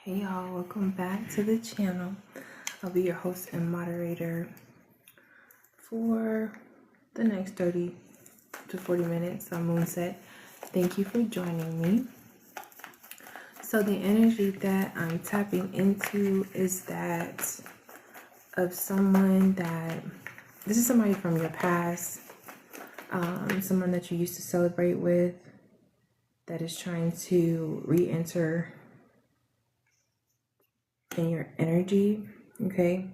Hey y'all, welcome back to the channel. I'll be your host and moderator for the next 30 to 40 minutes on Moonset. Thank you for joining me. So the energy that I'm tapping into is that of someone that, this is somebody from your past, someone that you used to celebrate with that is trying to re-enter in your energy. Okay,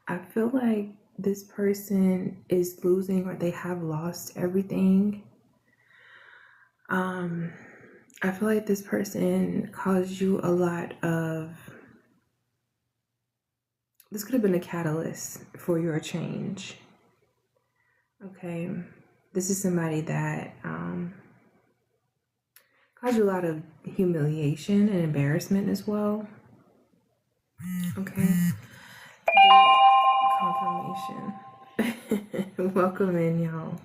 I feel like this person is losing, or they have lost everything. I feel like this person caused you a lot of, this could have been a catalyst for your change. Okay, this is somebody that caused you a lot of humiliation and embarrassment as well. Okay, confirmation. Welcome in, y'all.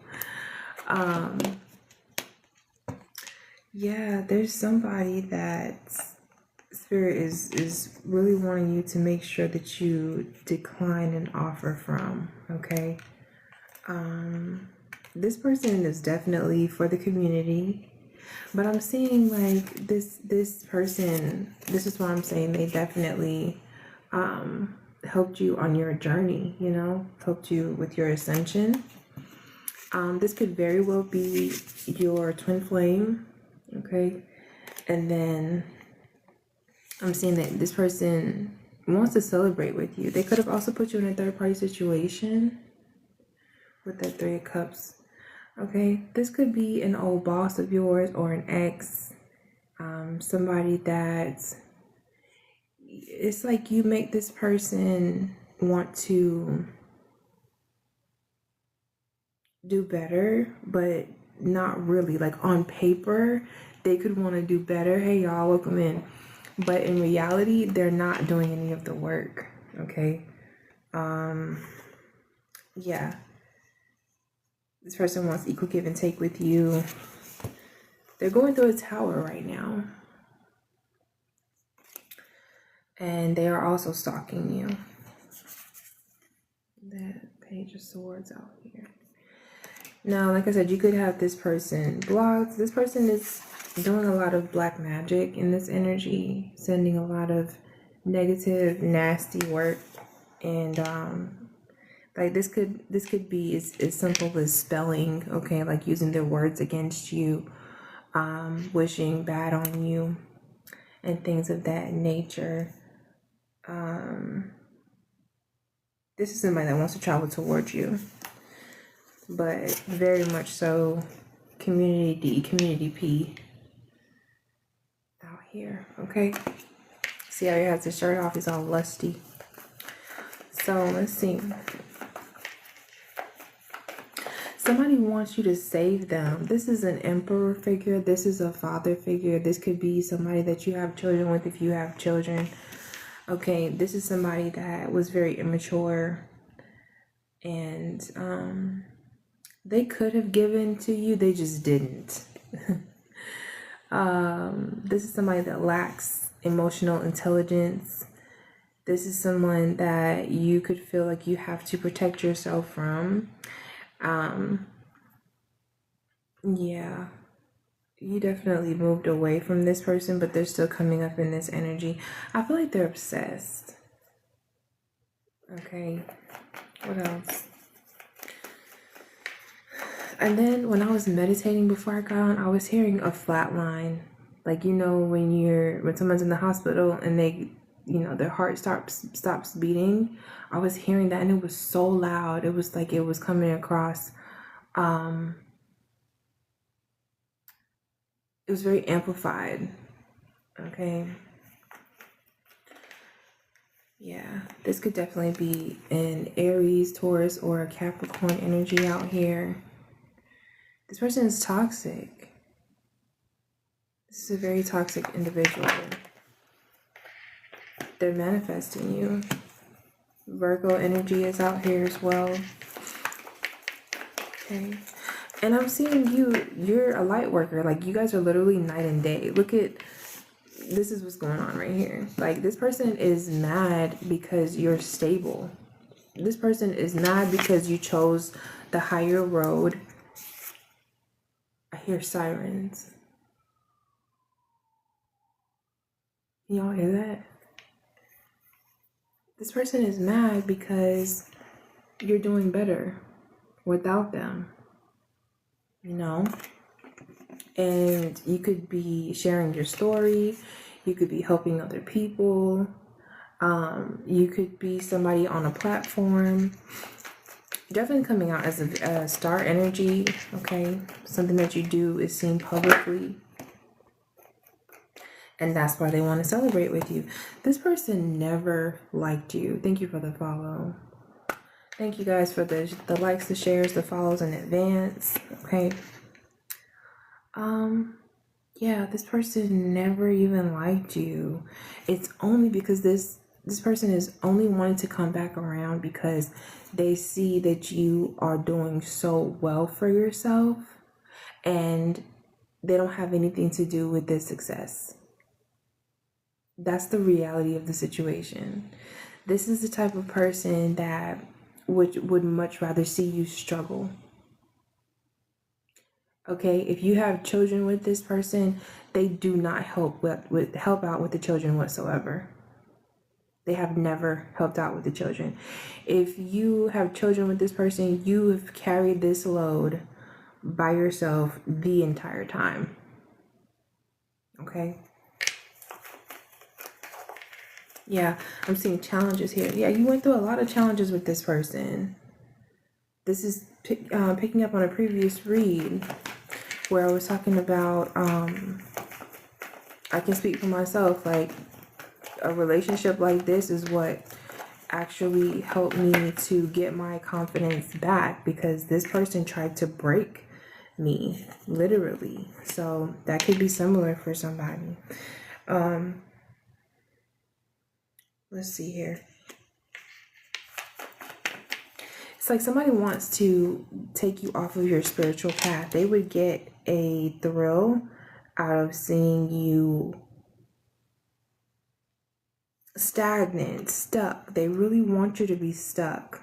Yeah, there's somebody that Spirit is really wanting you to make sure that you decline an offer from. Okay, this person is definitely for the community, but I'm seeing like this person, this is why I'm saying they definitely helped you on your journey, helped you with your ascension. This could very well be your twin flame. Okay, and then I'm seeing that this person wants to celebrate with you. They could have also put you in a third-party situation with that Three of Cups. Okay, this could be an old boss of yours or an ex, somebody that, it's like you make this person want to do better, but not really. Like on paper, they could want to do better. Hey y'all, welcome in. But in reality, they're not doing any of the work. Okay. Yeah. This person wants equal give and take with you. They're going through a tower right now. And they are also stalking you. That Page of Swords out here. Now, like I said, you could have this person blocked. This person is doing a lot of black magic in this energy, sending a lot of negative, nasty work. And like this could be as simple as spelling, okay, like using their words against you, wishing bad on you, and things of that nature. This is somebody that wants to travel towards you, but very much so community D, community P out here. Okay, see how he has his shirt off, he's all lusty. So let's see, somebody wants you to save them. This is an emperor figure, this is a father figure, this could be somebody that you have children with if you have children. Okay, this is somebody that was very immature, and they could have given to you, they just didn't. This is somebody that lacks emotional intelligence. This is someone that you could feel like you have to protect yourself from. Yeah, you definitely moved away from this person, but they're still coming up in this energy. I feel like they're obsessed. Okay, what else? And then when I was meditating before I got on, I was hearing a flat line. Like, when someone's in the hospital and they, their heart stops beating. I was hearing that and it was so loud. It was like it was coming across. It was very amplified. Okay. Yeah, this could definitely be an Aries, Taurus, or a Capricorn energy out here. This person is toxic. This is a very toxic individual. They're manifesting you. Virgo energy is out here as well. Okay. And I'm seeing you're a light worker. Like, you guys are literally night and day. Look at this is what's going on right here. Like, this person is mad because you're stable. This person is mad because you chose the higher road. I hear sirens. Can y'all hear that? This person is mad because you're doing better without them, you know? And you could be sharing your story. You could be helping other people. You could be somebody on a platform. Definitely coming out as a star energy, okay? Something that you do is seen publicly. And that's why they want to celebrate with you. This person never liked you. Thank you for the follow. Thank you guys for the likes, the shares, the follows in advance, okay? Yeah, this person never even liked you. It's only because this person is only wanting to come back around because they see that you are doing so well for yourself and they don't have anything to do with this success. That's the reality of the situation. This is the type of person that would much rather see you struggle. Okay, if you have children with this person, they do not help out with the children whatsoever. They have never helped out with the children. If you have children with this person, you have carried this load by yourself the entire time. Okay? Yeah, I'm seeing challenges here. Yeah, you went through a lot of challenges with this person. This is picking up on a previous read where I was talking about, I can speak for myself, like a relationship like this is what actually helped me to get my confidence back, because this person tried to break me, literally. So that could be similar for somebody. Let's see here. It's like somebody wants to take you off of your spiritual path. They would get a thrill out of seeing you stagnant, stuck. They really want you to be stuck.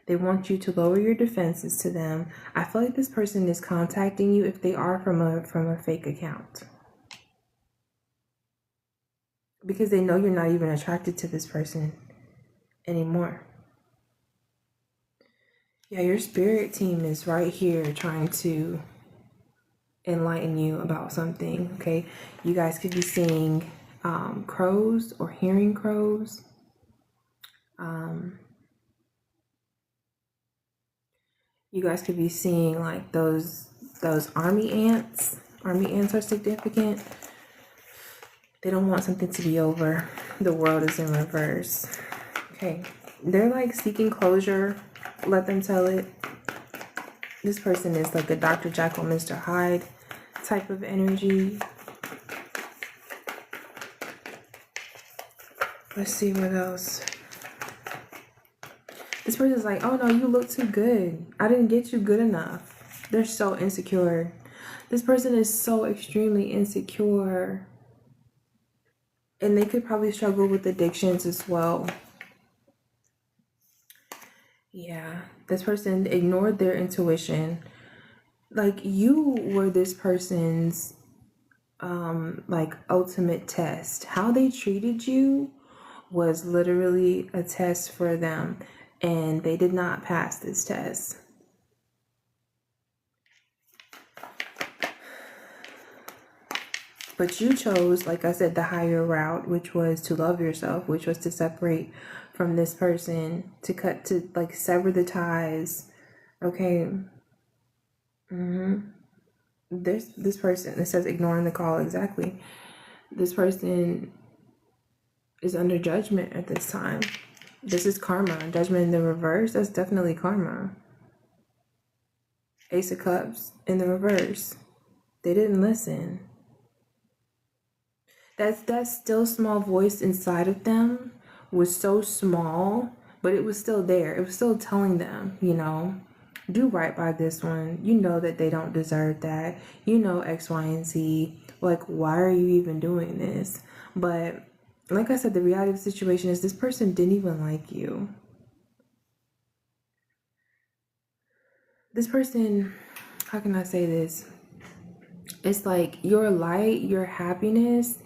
They want you to lower your defenses to them. I feel like this person is contacting you if they are from a fake account, because they know you're not even attracted to this person anymore. Yeah, your spirit team is right here trying to enlighten you about something, okay? You guys could be seeing crows or hearing crows. You guys could be seeing like those army ants. Army ants are significant. They don't want something to be over. The world is in reverse. Okay. They're like seeking closure. Let them tell it. This person is like a Dr. Jekyll, Mr. Hyde type of energy. Let's see what else. This person's like, oh no, you look too good. I didn't get you good enough. They're so insecure. This person is so extremely insecure. And they could probably struggle with addictions as well. Yeah, this person ignored their intuition. Like, you were this person's like ultimate test. How they treated you was literally a test for them, and they did not pass this test. But you chose, like I said, the higher route, which was to love yourself, which was to separate from this person, to like sever the ties. Okay. This person, it says ignoring the call, exactly. This person is under judgment at this time. This is karma. Judgment in the reverse, that's definitely karma. Ace of Cups in the reverse. They didn't listen. That still small voice inside of them was so small, but it was still there. It was still telling them, you know, Do right by this one. You know that they don't deserve that. You know X, Y, and Z. Like, why are you even doing this? But like I said, the reality of the situation is this person didn't even like you. This person, how can I say this? It's like your light, your happiness,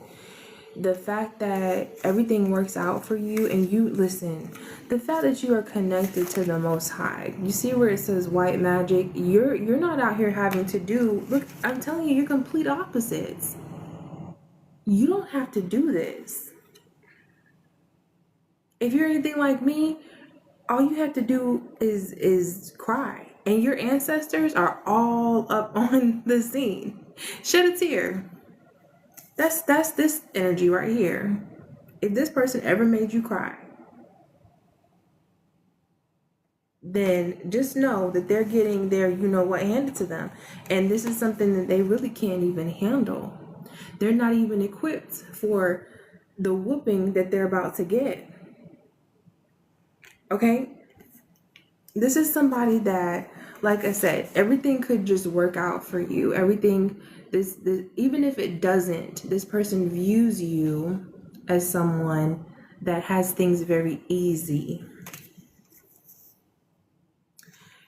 the fact that everything works out for you, and you listen, the fact that you are connected to the Most High. You see where it says white magic? You're not out here having to do, look, I'm telling you, you're complete opposites. You don't have to do this. If you're anything like me, all you have to do is cry. And your ancestors are all up on the scene. Shed a tear. That's this energy right here. If this person ever made you cry, then just know that they're getting their you know what handed to them. And this is something that they really can't even handle. They're not even equipped for the whooping that they're about to get. Okay? This is somebody that, like I said, everything could just work out for you. Everything, this even if it doesn't, this person views you as someone that has things very easy.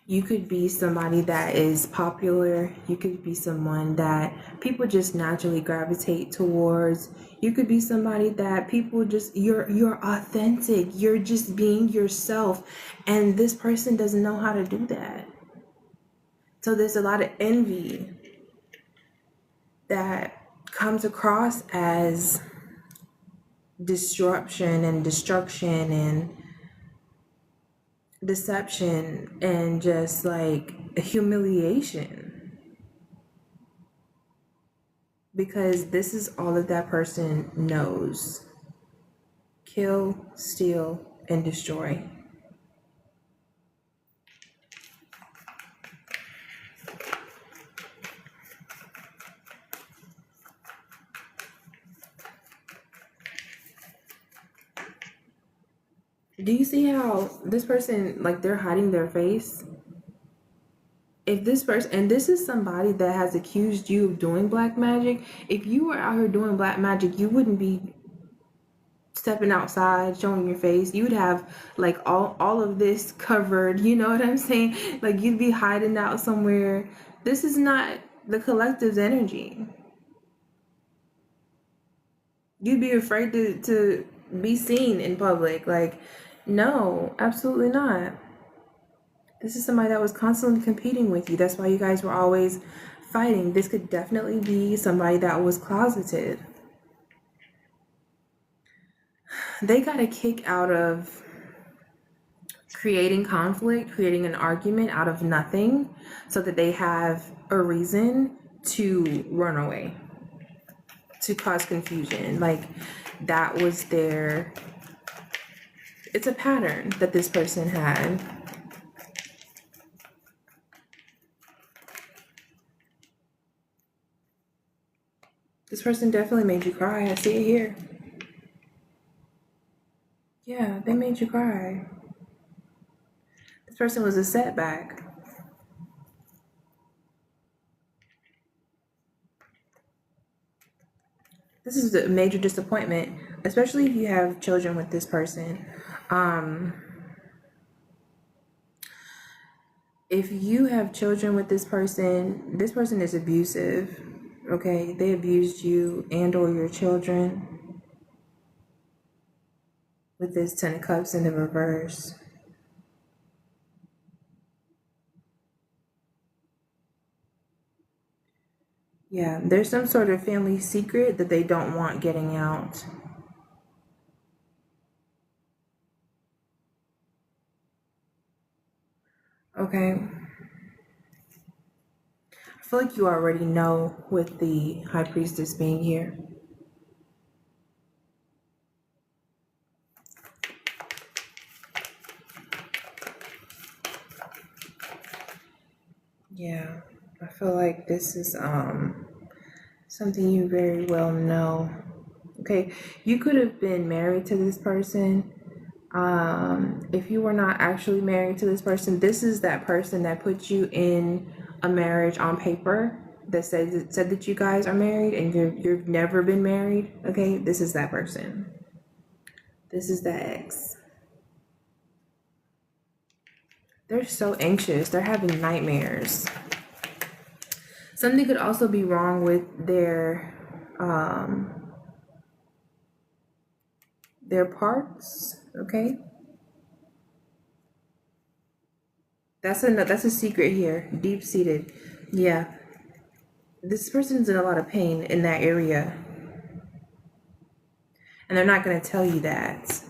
You could be somebody that is popular. You could be someone that people just naturally gravitate towards. You could be somebody that people just, you're authentic. You're just being yourself. And this person doesn't know how to do that. So there's a lot of envy that comes across as disruption and destruction and deception and just like humiliation, because this is all that person knows: kill, steal, and destroy. Do you see how this person, like, they're hiding their face? If this person, and this is somebody that has accused you of doing black magic, if you were out here doing black magic, you wouldn't be stepping outside showing your face. You'd have like all of this covered, you know what I'm saying? Like, you'd be hiding out somewhere. This is not the collective's energy. You'd be afraid to be seen in public. Like, no, absolutely not. This is somebody that was constantly competing with you. That's why you guys were always fighting. This could definitely be somebody that was closeted. They got a kick out of creating conflict, creating an argument out of nothing, so that they have a reason to run away, to cause confusion. Like, that was their, it's a pattern that this person had. This person definitely made you cry. I see it here. Yeah, they made you cry. This person was a setback. This is a major disappointment, especially if you have children with this person. If you have children with this person is abusive. Okay, they abused you and or your children with this 10 of Cups in the reverse. Yeah, there's some sort of family secret that they don't want getting out. Okay. I feel like you already know with the High Priestess being here. Yeah, I feel like this is something you very well know. Okay, you could have been married to this person. If you were not actually married to this person, this is that person that put you in a marriage on paper that said that you guys are married and you've never been married. Okay, this is that person. This is the ex. They're so anxious. They're having nightmares. Something could also be wrong with their parts. Okay, that's a secret here, deep seated. Yeah, this person's in a lot of pain in that area, and they're not going to tell you that.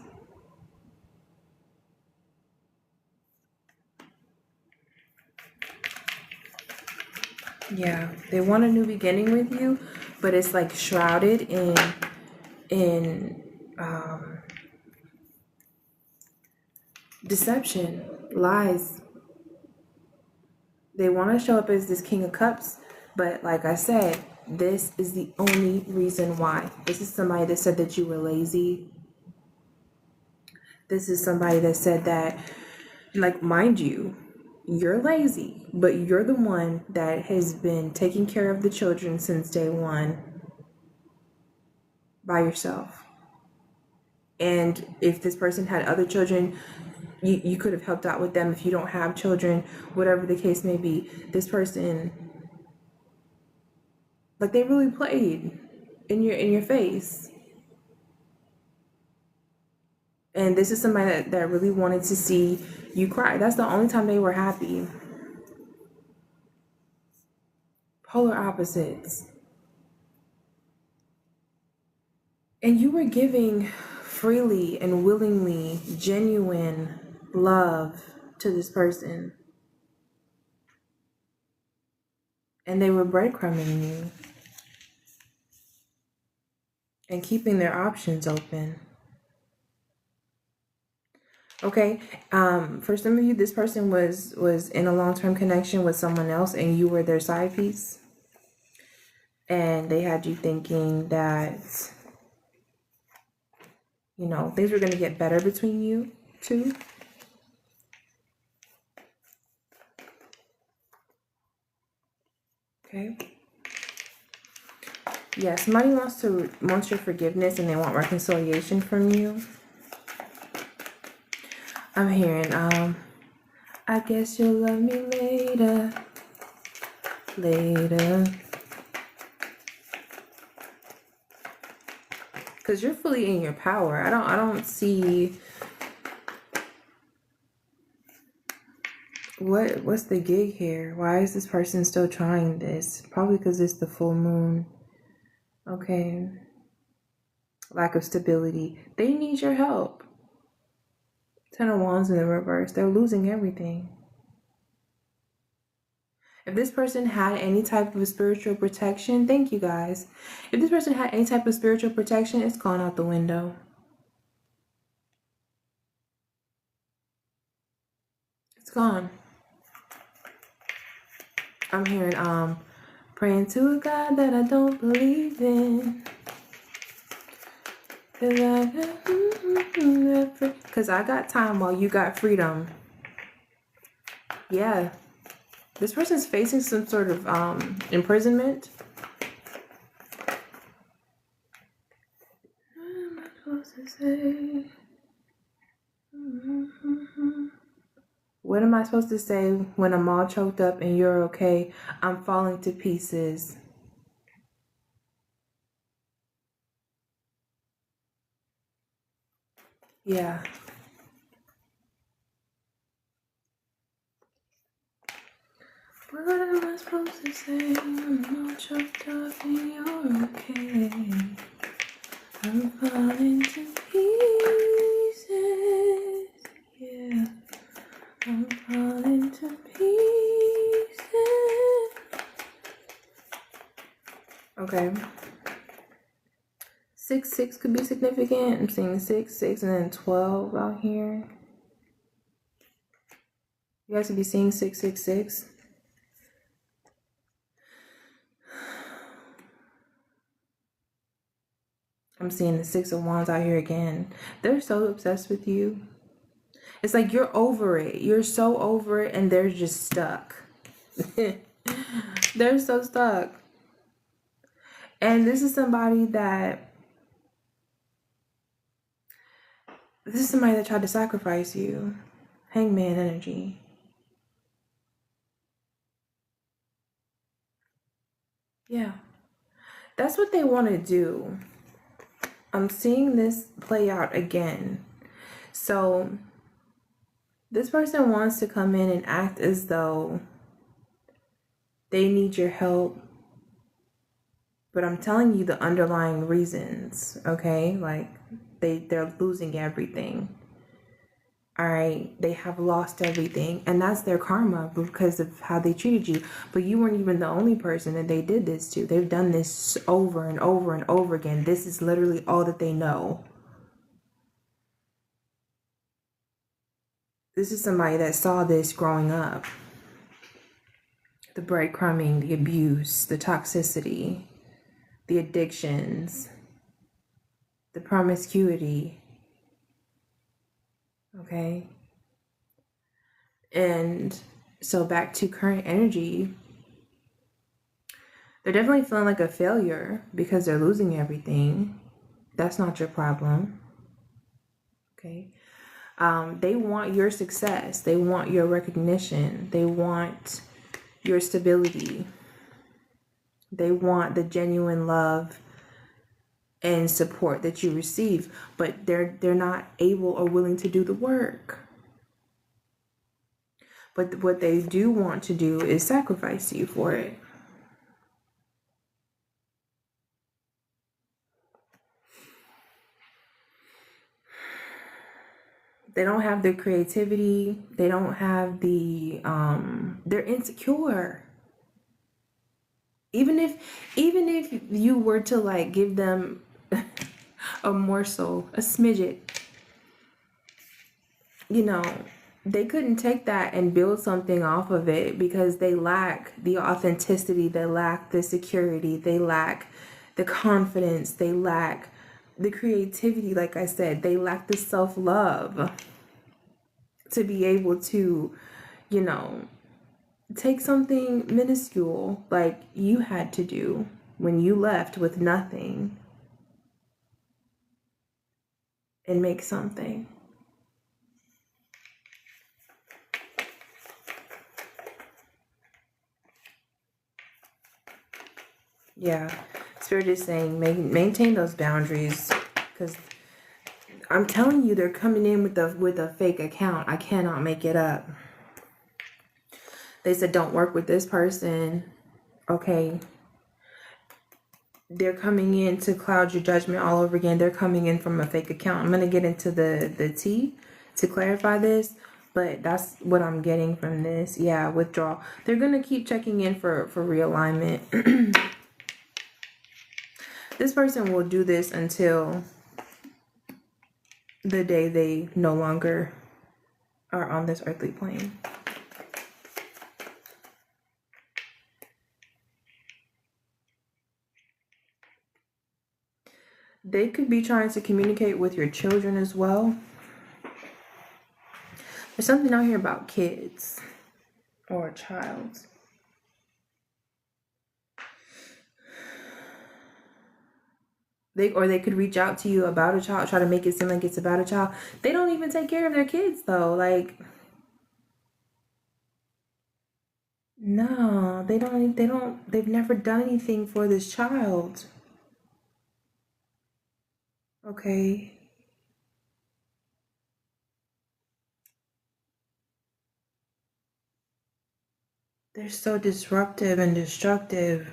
Yeah, they want a new beginning with you, but it's like shrouded in deception, lies. They want to show up as this King of Cups, but like I said, this is the only reason why. This is somebody that said that you were lazy. This is somebody that said that, like, mind you, you're lazy, but you're the one that has been taking care of the children since day one by yourself. And if this person had other children, you could have helped out with them. If you don't have children, whatever the case may be, this person, like, they really played in your face. And this is somebody that really wanted to see you cry. That's the only time they were happy. Polar opposites. And you were giving freely and willingly genuine love to this person. And they were breadcrumbing you and keeping their options open. Okay, for some of you, this person was in a long-term connection with someone else, and you were their side piece, and they had you thinking that, you know, things were going to get better between you two. Okay. Yeah, somebody wants your forgiveness, and they want reconciliation from you. I'm hearing, I guess you'll love me later. Because you're fully in your power. I don't see what's the gig here. Why is this person still trying this? Probably because it's the full moon. Okay. Lack of stability. They need your help. Ten of Wands in the reverse. They're losing everything. If this person had any type of spiritual protection, thank you guys. If this person had any type of spiritual protection, it's gone out the window. It's gone. I'm hearing praying to a God that I don't believe in. Cause I got time while you got freedom. Yeah. This person's facing some sort of imprisonment. What am I supposed to say? What am I supposed to say when I'm all choked up and you're okay? I'm falling to pieces. Yeah. What am I supposed to say when I'm all choked up and you're okay? I'm falling to pieces. Yeah. I'm falling to pieces. Okay. 6 could be significant. I'm seeing 6, and then 12 out here. You guys could be seeing 6. I'm seeing the Six of Wands out here again. They're so obsessed with you. It's like you're over it. You're so over it, and they're just stuck. They're so stuck. And this is somebody that tried to sacrifice you. Hangman energy. Yeah. That's what they want to do. I'm seeing this play out again. So this person wants to come in and act as though they need your help. But I'm telling you the underlying reasons, okay? Like they're losing everything. All right, they have lost everything, and that's their karma because of how they treated you. But you weren't even the only person that they did this to. They've done this over and over and over again. This is literally all that they know. This is somebody that saw this growing up. The breadcrumbing, the abuse, the toxicity, the addictions, the promiscuity. Okay. And so back to current energy, they're definitely feeling like a failure because they're losing everything. That's not your problem. Okay. They want your success. They want your recognition. They want your stability. They want the genuine love and support that you receive, but they're not able or willing to do the work. But what they do want to do is sacrifice you for it. They don't have the creativity. They don't have the, they're insecure. Even if you were to like give them a morsel, a smidget, you know, they couldn't take that and build something off of it because they lack the authenticity, they lack the security, they lack the confidence, they lack the creativity. Like I said, they lack the self-love to be able to, you know, take something minuscule like you had to do when you left with nothing and make something. Yeah, Spirit is saying maintain those boundaries, because I'm telling you, they're coming in with a fake account. I cannot make it up. They said don't work with this person. Okay. They're coming in to cloud your judgment all over again. They're coming in from a fake account. I'm going to get into the T to clarify this, but that's what I'm getting from this. Yeah, withdrawal. They're going to keep checking in for realignment. This person will do this until the day they no longer are on this earthly plane. They could be trying to communicate with your children as well. There's something out here about kids or a child. They could reach out to you about a child, try to make it seem like it's about a child. They don't even take care of their kids though. Like, no, they've never done anything for this child. Okay. They're so disruptive and destructive.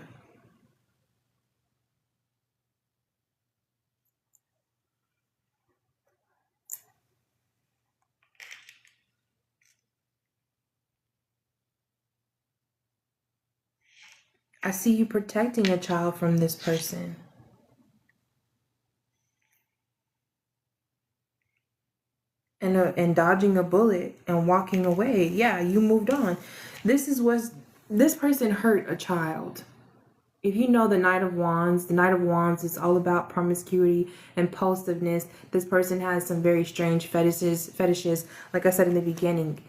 I see you protecting a child from this person. And dodging a bullet and walking away. Yeah, you moved on. This person hurt a child. If you know the Knight of Wands is all about promiscuity, impulsiveness. This person has some very strange fetishes. Like I said in the beginning,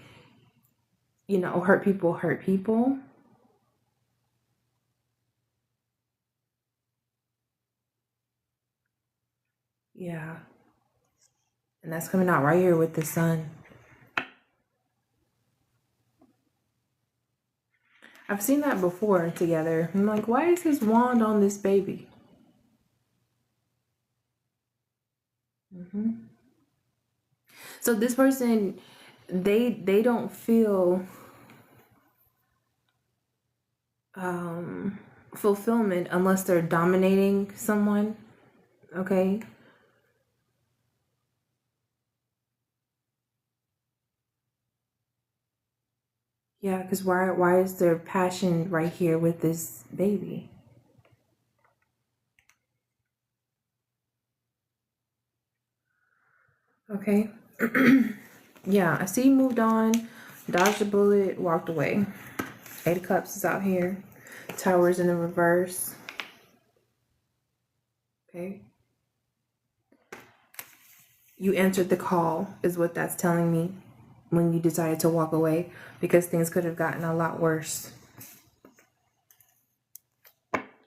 you know, hurt people hurt people. Yeah. And that's coming out right here with the sun. I've seen that before together. I'm like, why is this wand on this baby? So this person, they don't feel fulfillment unless they're dominating someone. Okay. Yeah, because why is there passion right here with this baby? Okay. Yeah, I see you moved on, dodged a bullet, walked away. Eight of Cups is out here. Towers in the reverse. Okay. You answered the call, is what that's telling me, when you decided to walk away, because things could have gotten a lot worse.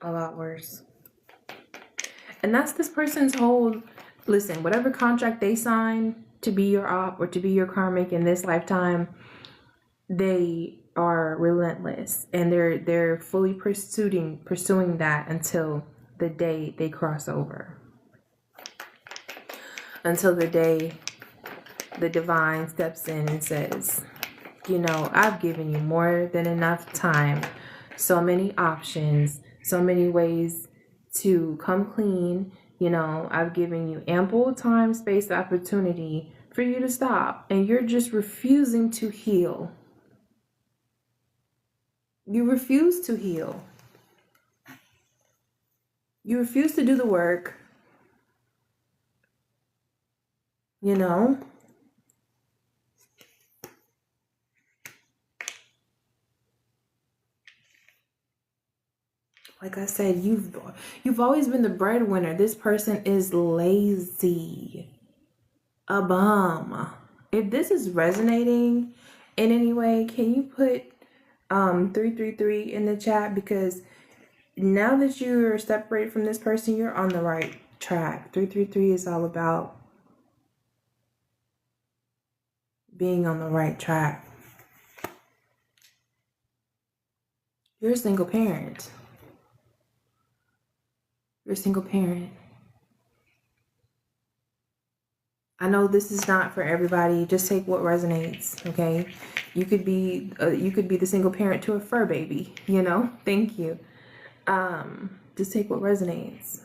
A lot worse. And that's this person's whole, listen, whatever contract they sign to be your op or to be your karmic in this lifetime, they are relentless, and they're fully pursuing that until the day they cross over. Until the day the divine steps in and says, you know, I've given you more than enough time, so many options, so many ways to come clean. You know, I've given you ample time, space, opportunity for you to stop, and you're just refusing to heal. You refuse to heal. You refuse to do the work. You know? Like I said, you've always been the breadwinner. This person is lazy. A bum. If this is resonating in any way, can you put 333 in the chat? Because now that you're separated from this person, you're on the right track. 333 is all about being on the right track. You're a single parent. You're a single parent. I know this is not for everybody. Just take what resonates, okay? You could be the single parent to a fur baby, you know? Thank you. Just take what resonates.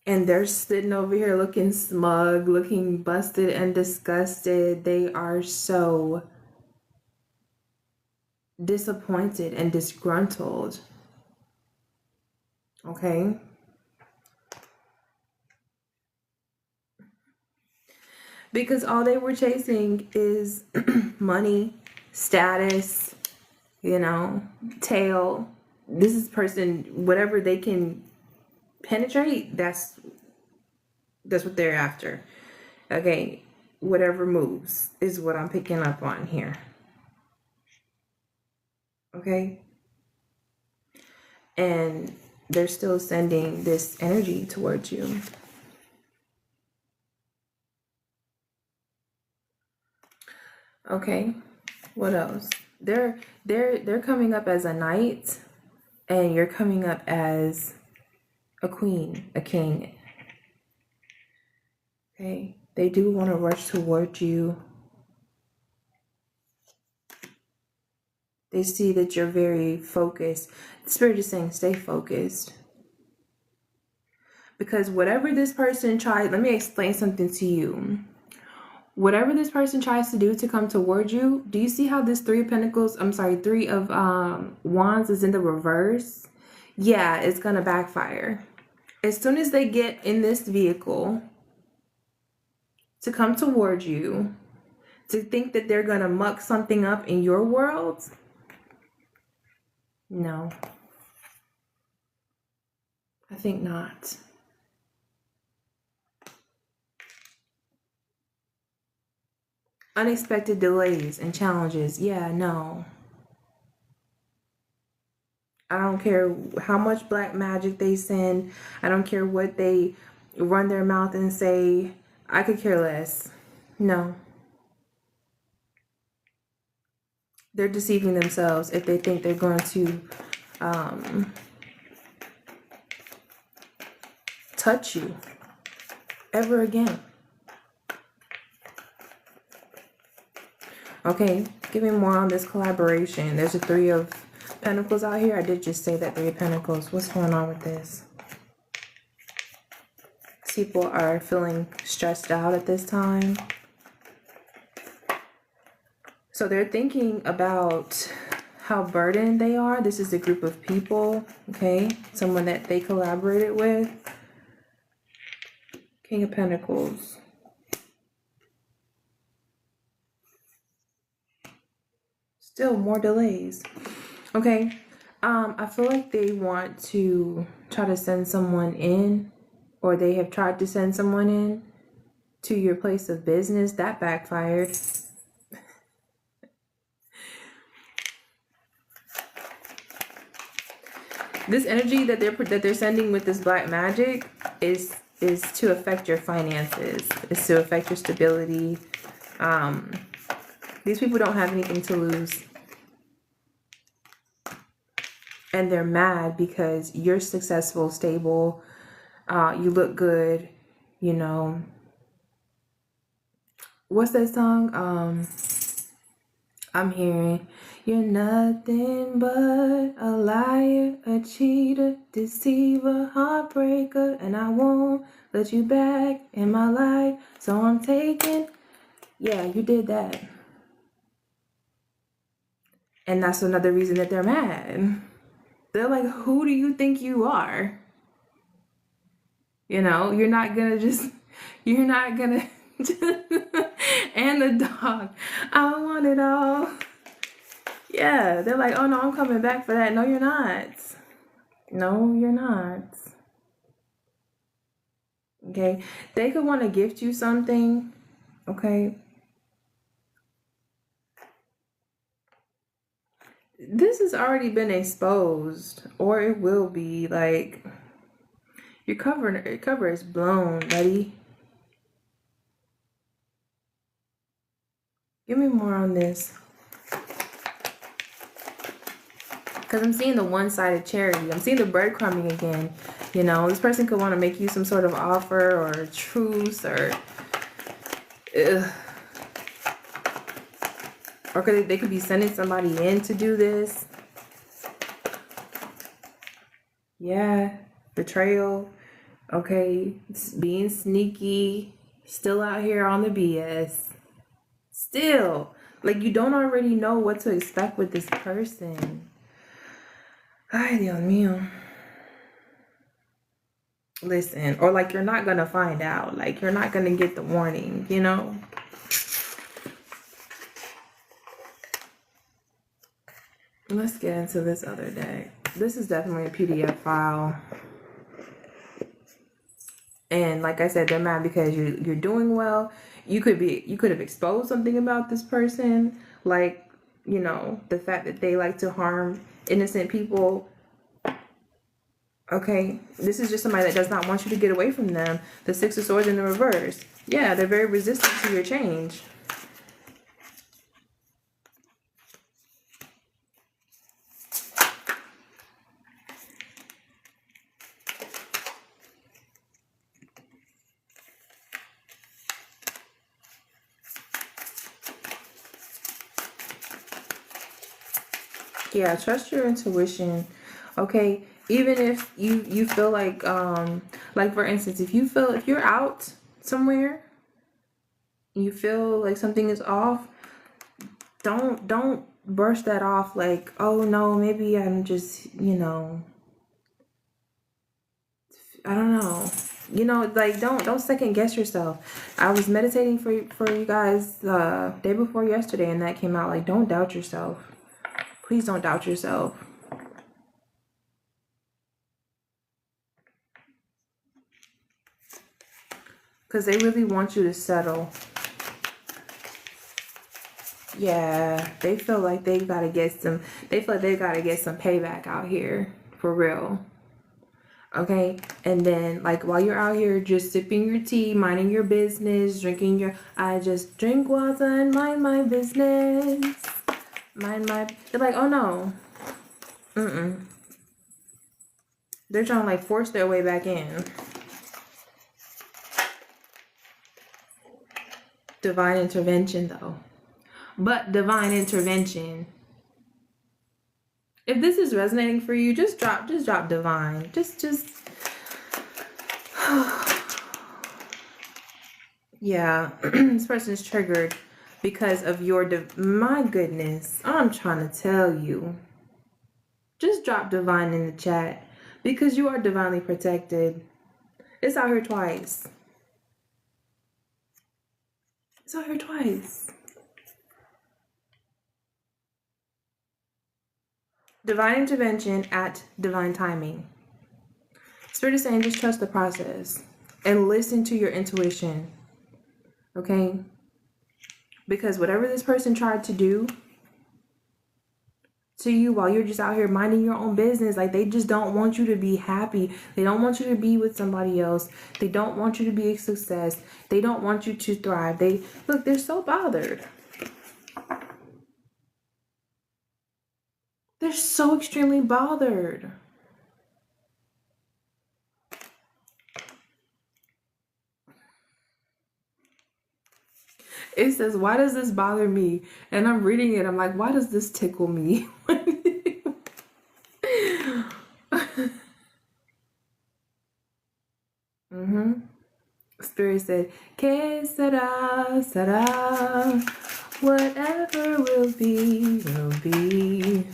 And they're sitting over here looking smug, looking busted and disgusted. They are so disappointed and disgruntled. Okay? Because all they were chasing is money, status, you know, tail. This is person, whatever they can penetrate, that's what they're after. Okay? Whatever moves is what I'm picking up on here. Okay? And they're still sending this energy towards you. Okay, what else? They're coming up as a knight, and you're coming up as a queen, a king. Okay, they do want to rush towards you. They see that you're very focused. The Spirit is saying stay focused. Because whatever this person tried, let me explain something to you. Whatever this person tries to do to come towards you, do you see how this Three of Wands is in the reverse? Yeah, it's going to backfire. As soon as they get in this vehicle, to come towards you, to think that they're gonna muck something up in your world. No, I think not. Unexpected delays and challenges. Yeah, no. I don't care how much black magic they send. I don't care what they run their mouth and say. I could care less. No. They're deceiving themselves if they think they're going to touch you ever again. Okay, give me more on this collaboration. There's a 3 of Pentacles out here. I did just say that 3 of Pentacles. What's going on with this? People are feeling stressed out at this time. So they're thinking about how burdened they are. This is a group of people, okay? Someone that they collaborated with. King of Pentacles. Still more delays. Okay. I feel like they want to try to send someone in, or they have tried to send someone in to your place of business. That backfired. This energy that they're sending with this black magic is to affect your finances. Is to affect your stability. These people don't have anything to lose. And they're mad because you're successful, stable, you look good, you know. What's that song? I'm hearing, you're nothing but a liar, a cheater, deceiver, heartbreaker, and I won't let you back in my life, so I'm taking. Yeah, you did that. And that's another reason that they're mad. They're like, who do you think you are? You know, you're not gonna and the dog, I want it all. Yeah, they're like, oh no, I'm coming back for that. No, you're not. No, you're not. Okay, they could want to gift you something. Okay, this has already been exposed, or it will be. Like, your cover is blown, buddy. Give me more on this. Because I'm seeing the one-sided charity. I'm seeing the breadcrumbing again. You know, this person could want to make you some sort of offer or a truce or... Or they could be sending somebody in to do this. Yeah. Betrayal. Okay. Being sneaky. Still out here on the BS. Still. Like, you don't already know what to expect with this person. Ay, Dios mío. Listen. Or like, you're not going to find out. Like, you're not going to get the warning, you know? Let's get into this other deck. This is definitely a PDF file. And like I said, they're mad because you're doing well. You could have exposed something about this person, like, you know, the fact that they like to harm innocent people. Okay, this is just somebody that does not want you to get away from them. The Six of Swords in the reverse. Yeah, they're very resistant to your change. Yeah, trust your intuition. Okay, even if you feel like for instance, if you're out somewhere, you feel like something is off, don't brush that off like, oh no, maybe I'm just, you know, I don't know. You know, like don't second guess yourself. I was meditating for you guys day before yesterday, and that came out. Like, don't doubt yourself. Please don't doubt yourself. Because they really want you to settle. Yeah, they feel like they gotta get some. They feel like they gotta get some payback out here for real. Okay, and then like while you're out here just sipping your tea, minding your business, drinking your. I just drink water and mind my business. Mind my. They're like, oh no. They're trying to like force their way back in. Divine intervention though. But divine intervention. If this is resonating for you, just drop divine. Just yeah. This person's triggered because of your my goodness. I'm trying to tell you. Just drop divine in the chat because you are divinely protected. It's out here twice. It's out here twice. Divine intervention at divine timing. Spirit is saying just trust the process and listen to your intuition. Okay? Because whatever this person tried to do to you while you're just out here minding your own business, like they just don't want you to be happy. They don't want you to be with somebody else. They don't want you to be a success. They don't want you to thrive. They're so bothered. They're so extremely bothered. It says, why does this bother me? And I'm reading it. I'm like, why does this tickle me? Spirit said, que sera, sera. Whatever will be, will be.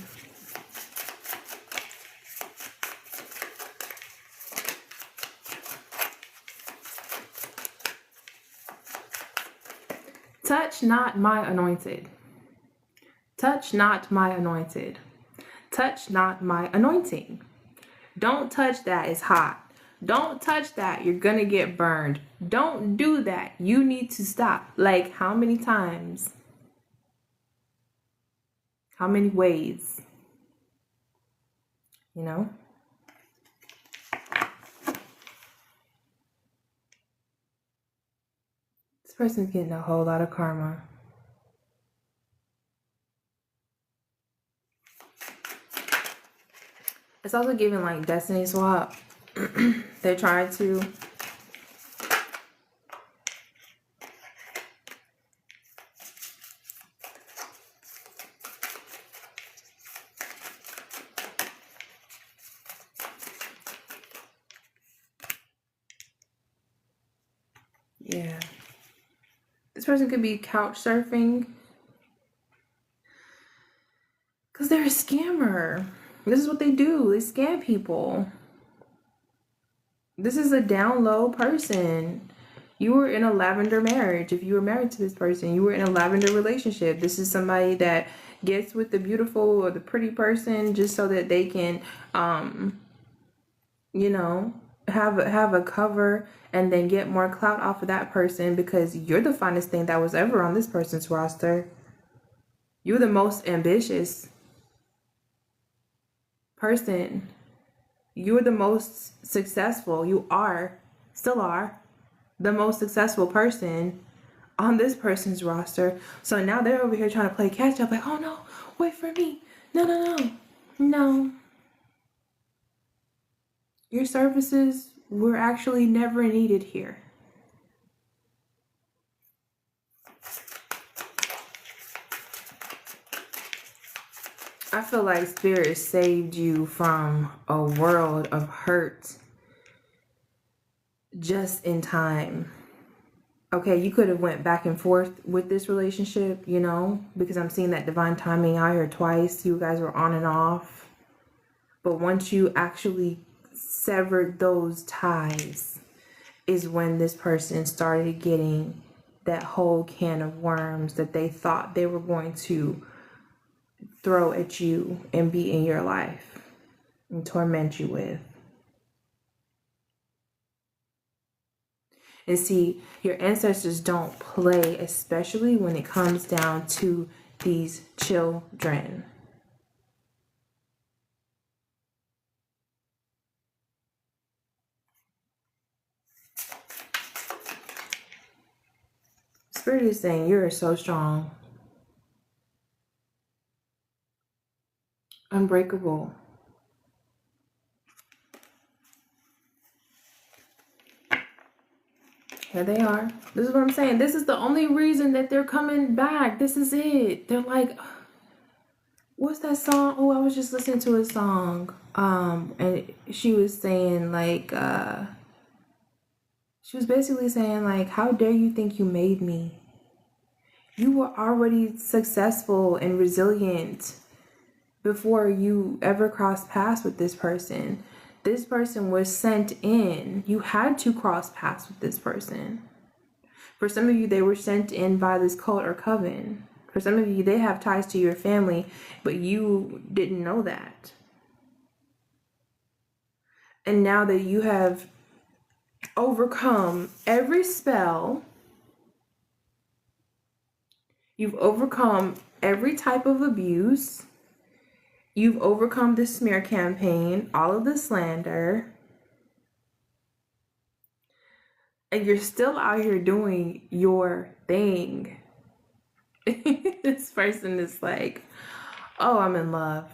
Touch not my anointed. Touch not my anointed. Touch not my anointing. Don't touch that. It's hot. Don't touch that. You're going to get burned. Don't do that. You need to stop. Like, how many times? How many ways? You know? This person's getting a whole lot of karma. It's also giving like destiny swap. They tried to. Yeah. This person could be couch surfing. Because they're a scammer. This is what they do. They scam people. This is a down low person. You were in a lavender marriage. If you were married to this person, you were in a lavender relationship. This is somebody that gets with the beautiful or the pretty person just so that they can, you know, have a cover and then get more clout off of that person because you're the finest thing that was ever on this person's roster. You're the most ambitious person. You're the most successful. You still are the most successful person on this person's roster. So now they're over here trying to play catch up like, oh no, wait for me. No. Your services were actually never needed here. I feel like Spirit saved you from a world of hurt just in time. Okay, you could have went back and forth with this relationship, you know, because I'm seeing that divine timing out here twice. You guys were on and off. But once you actually severed those ties is when this person started getting that whole can of worms that they thought they were going to throw at you and be in your life and torment you with. And see, your ancestors don't play, especially when it comes down to these children. Spirit is saying you're so strong, unbreakable. Here they are. This is what I'm saying. This is the only reason that they're coming back. This is it. They're like, what's that song? Oh, I was just listening to a song. And she was saying like, she was basically saying like, how dare you think you made me? You were already successful and resilient before you ever crossed paths with this person. This person was sent in. You had to cross paths with this person. For some of you, they were sent in by this cult or coven. For some of you, they have ties to your family, but you didn't know that. And now that you have overcome every spell, you've overcome every type of abuse, you've overcome the smear campaign, all of the slander, and you're still out here doing your thing. This person is like, oh, I'm in love.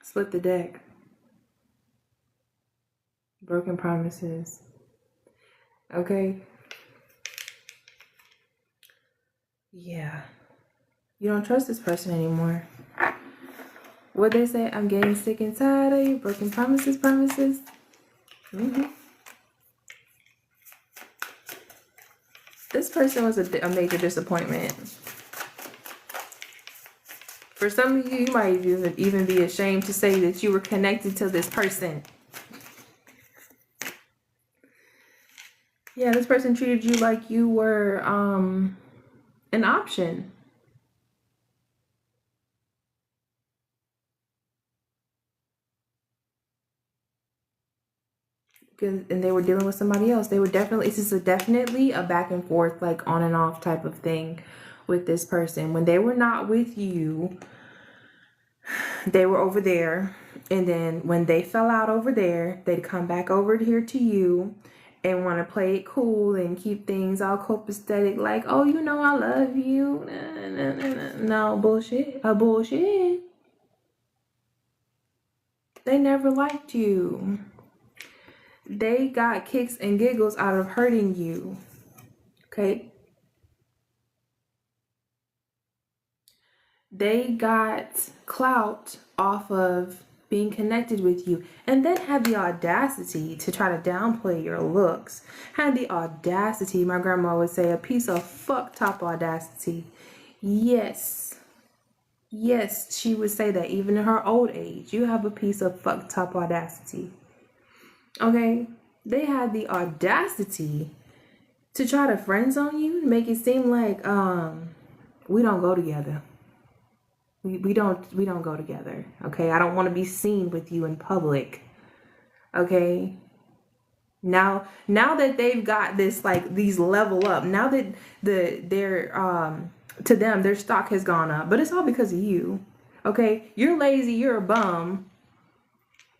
Split the deck. Broken promises. Okay? Yeah. You don't trust this person anymore. What they say, I'm getting sick and tired of you. Broken promises. This person was a major disappointment. For some of you, you might even be ashamed to say that you were connected to this person. Yeah, this person treated you like you were an option. And they were dealing with somebody else. They were definitely, this is definitely a back and forth, like on and off type of thing with this person. When they were not with you, they were over there. And then when they fell out over there, they'd come back over here to you and want to play it cool and keep things all copacetic, like, oh, you know, I love you. No, bullshit. Bullshit. They never liked you. They got kicks and giggles out of hurting you. Okay? They got clout off of being connected with you, and then had the audacity to try to downplay your looks. Had the audacity, my grandma would say, a piece of fuck top audacity. Yes, she would say that even in her old age. You have a piece of fuck top audacity. Okay? They had the audacity to try to friend zone you, to make it seem like we don't go together. We don't go together. Okay? I don't want to be seen with you in public. Okay? Now that they've got this, like, these level up, now that to them their stock has gone up, but it's all because of you. Okay? You're lazy, you're a bum,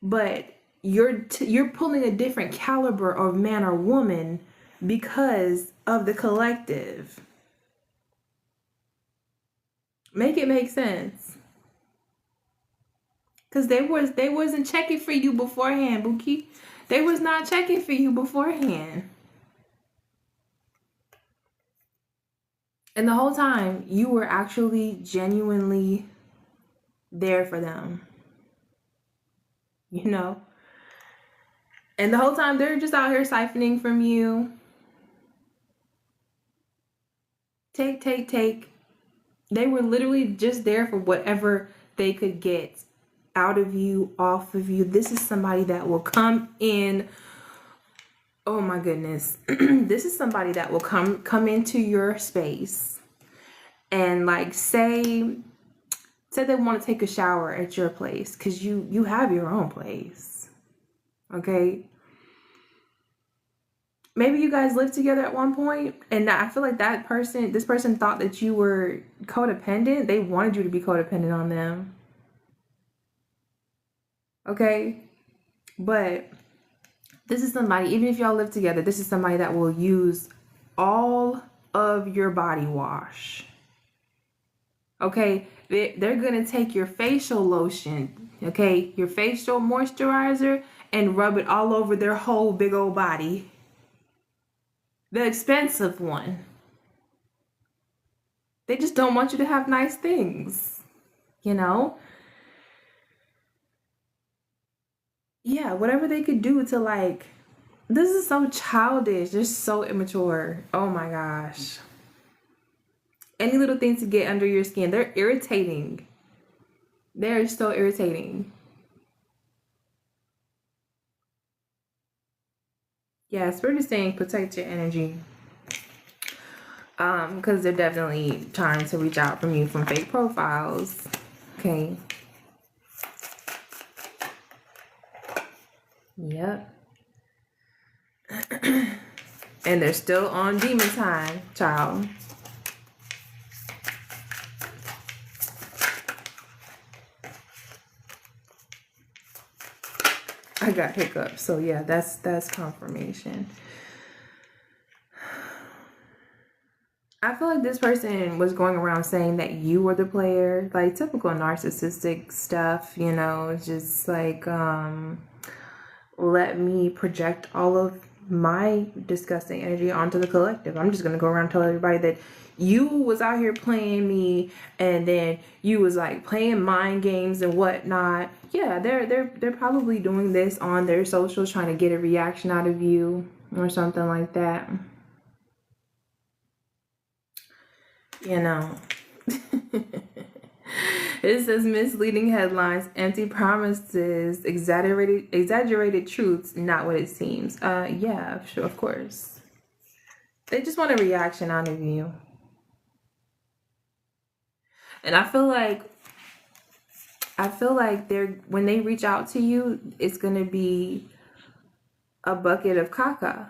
but you're pulling a different caliber of man or woman because of the collective. Make it make sense. Because they wasn't checking for you beforehand, Buki. They was not checking for you beforehand. And the whole time, you were actually genuinely there for them. You know? And the whole time, they're just out here siphoning from you. Take. They were literally just there for whatever they could get out of you, off of you. This is somebody that will come in. Oh my goodness. This is somebody that will come into your space and like say they want to take a shower at your place, because you have your own place. Okay. Maybe you guys lived together at one point, and I feel like this person thought that you were codependent. They wanted you to be codependent on them. Okay. But this is somebody, even if y'all live together, this is somebody that will use all of your body wash. Okay. They're going to take your facial lotion, okay, your facial moisturizer, and rub it all over their whole big old body. The expensive one. They just don't want you to have nice things, you know? Yeah, whatever they could do to like, this is so childish, just so immature. Oh my gosh. Any little thing to get under your skin. They're irritating. They're so irritating. Yeah, Spirit is saying protect your energy. Because they're definitely trying to reach out from you from fake profiles. Okay. Yep. And they're still on demon time, child. I got hiccups, so yeah, that's confirmation. I feel like this person was going around saying that you were the player, like typical narcissistic stuff, you know, just like let me project all of my disgusting energy onto the collective. I'm just gonna go around telling everybody that you was out here playing me, and then you was like playing mind games and whatnot. Yeah, they're probably doing this on their socials, trying to get a reaction out of you or something like that. You know. It says misleading headlines, empty promises, exaggerated truths, not what it seems. Yeah, sure, of course. They just want a reaction out of you. And I feel like when they reach out to you, it's gonna be a bucket of caca.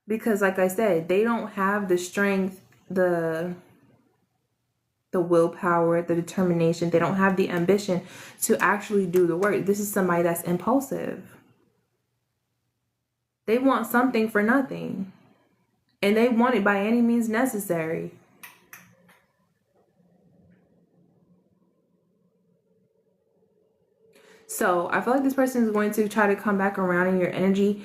Because like I said, they don't have the strength, the willpower, the determination. They don't have the ambition to actually do the work. This is somebody that's impulsive. They want something for nothing, and they want it by any means necessary. So I feel like this person is going to try to come back around in your energy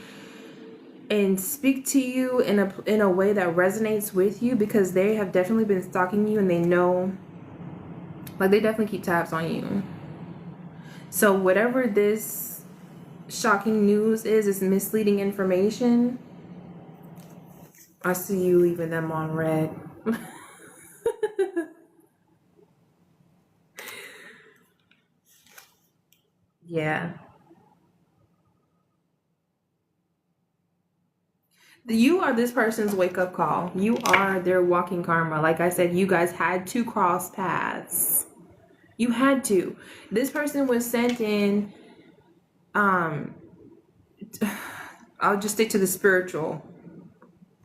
and speak to you in a way that resonates with you, because they have definitely been stalking you, and they know, like, they definitely keep tabs on you. So whatever this shocking news is misleading information. I see you leaving them on red. Yeah. You are this person's wake-up call. You are their walking karma. Like I said, you guys had to cross paths. You had to. This person was sent in. I'll just stick to the spiritual.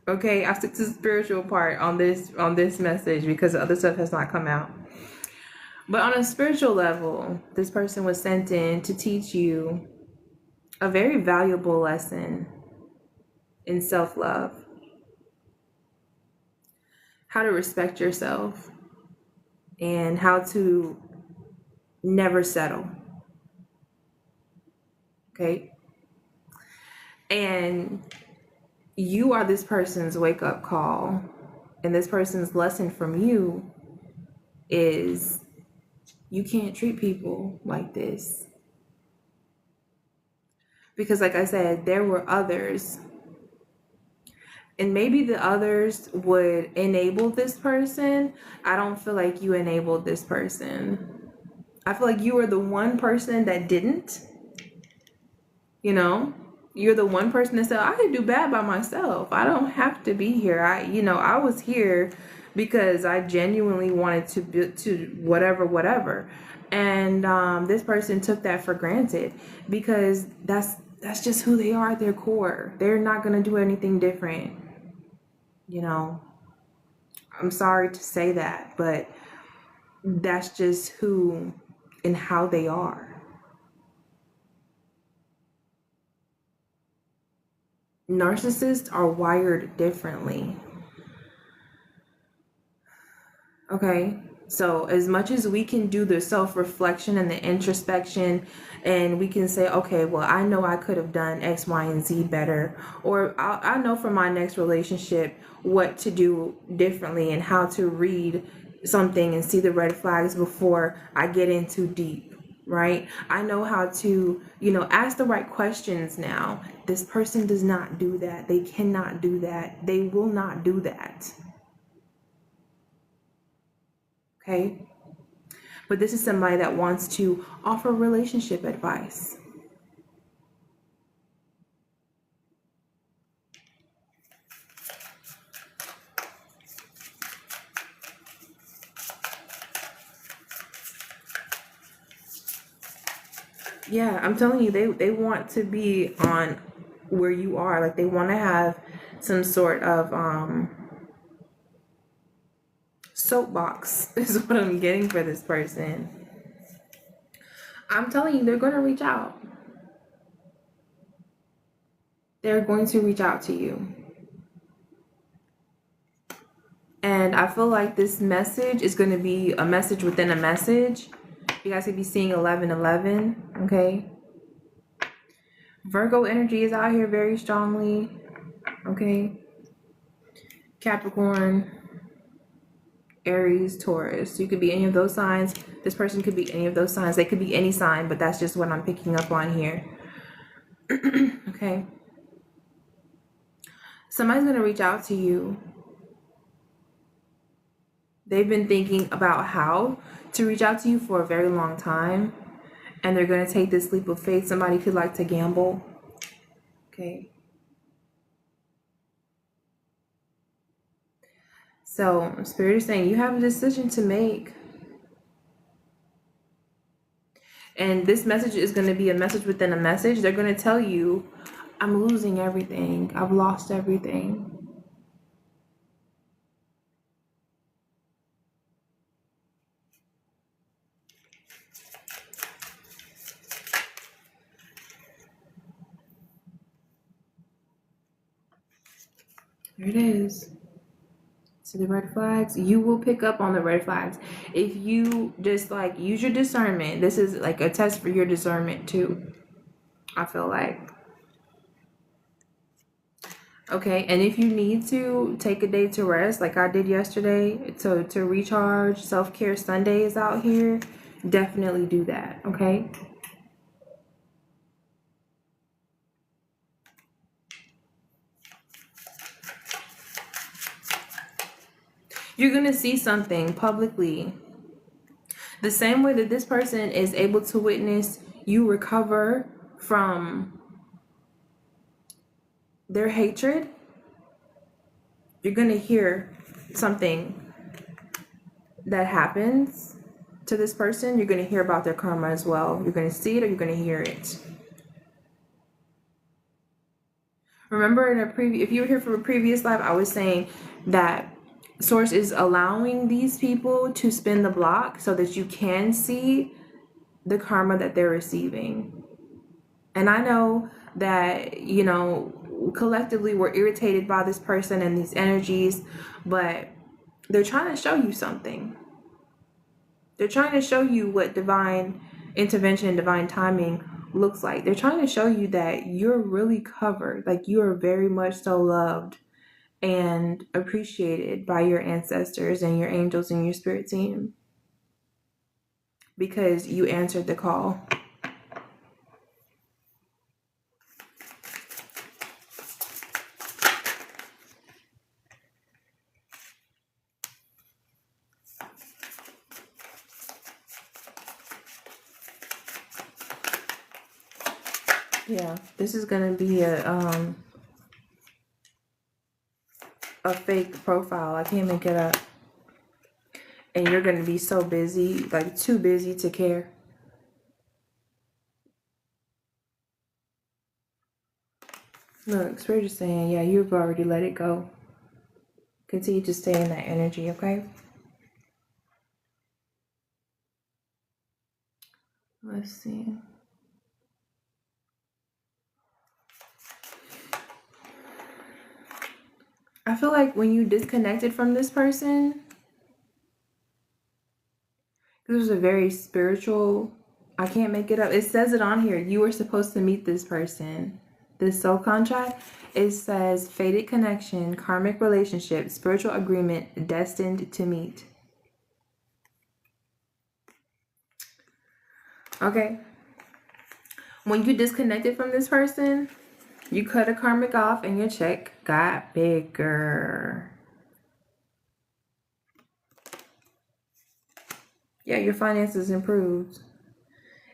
Okay, I'll stick to the spiritual part on this message, because the other stuff has not come out. But on a spiritual level, this person was sent in to teach you a very valuable lesson in self-love. How to respect yourself, and how to never settle. Okay? And you are this person's wake-up call, and this person's lesson from you is you can't treat people like this. Because like I said, there were others and maybe the others would enable this person. I don't feel like you enabled this person. I feel like you were the one person that didn't, you know? You're the one person that said, I could do bad by myself. I don't have to be here. I was here because I genuinely wanted to whatever. And this person took that for granted because that's just who they are at their core. They're not going to do anything different. You know, I'm sorry to say that, but that's just who and how they are. Narcissists are wired differently. Okay. So as much as we can do the self-reflection and the introspection, and we can say, okay, well, I know I could have done X, Y, and Z better, or I know for my next relationship what to do differently and how to read something and see the red flags before I get in too deep, right? I know how to, ask the right questions now. This person does not do that. They cannot do that. They will not do that. Okay? But this is somebody that wants to offer relationship advice. Yeah, I'm telling you, they want to be on where you are. Like, they want to have some sort of soapbox is what I'm getting for this person. I'm telling you, they're going to reach out. They're going to reach out to you. And I feel like this message is going to be a message within a message. You guys could be seeing 1111, okay? Virgo energy is out here very strongly, okay? Capricorn, Aries, Taurus. You could be any of those signs. This person could be any of those signs. They could be any sign, but that's just what I'm picking up on here. Okay. Somebody's going to reach out to you. They've been thinking about how to reach out to you for a very long time, and they're going to take this leap of faith. Somebody could like to gamble. Okay. So Spirit is saying you have a decision to make. And this message is going to be a message within a message. They're going to tell you, I'm losing everything. I've lost everything. There it is. See the red flags? You will pick up on the red flags. If you just use your discernment, this is like a test for your discernment too, I feel like. Okay, and if you need to take a day to rest, like I did yesterday, to recharge, self-care Sunday is out here, definitely do that, okay? You're going to see something publicly. The same way that this person is able to witness you recover from their hatred, you're going to hear something that happens to this person. You're going to hear about their karma as well. You're going to see it or you're going to hear it. Remember if you were here from a previous live, I was saying that Source is allowing these people to spin the block so that you can see the karma that they're receiving. And I know that, collectively we're irritated by this person and these energies, but they're trying to show you something. They're trying to show you what divine intervention and divine timing looks like. They're trying to show you that you're really covered, like you are very much so loved and appreciated by your ancestors and your angels and your spirit team because you answered the call. Yeah, this is gonna be a fake profile. I can't make it up. And you're gonna be so busy, like too busy to care. Look, Spirit is saying, yeah, you've already let it go. Continue to stay in that energy, okay? Let's see. I feel like when you disconnected from this person, this was a very spiritual, I can't make it up. It says it on here. You were supposed to meet this person. This soul contract, it says fated connection, karmic relationship, spiritual agreement, destined to meet. Okay. When you disconnected from this person, you cut a karmic off and your check got bigger. Yeah, your finances improved.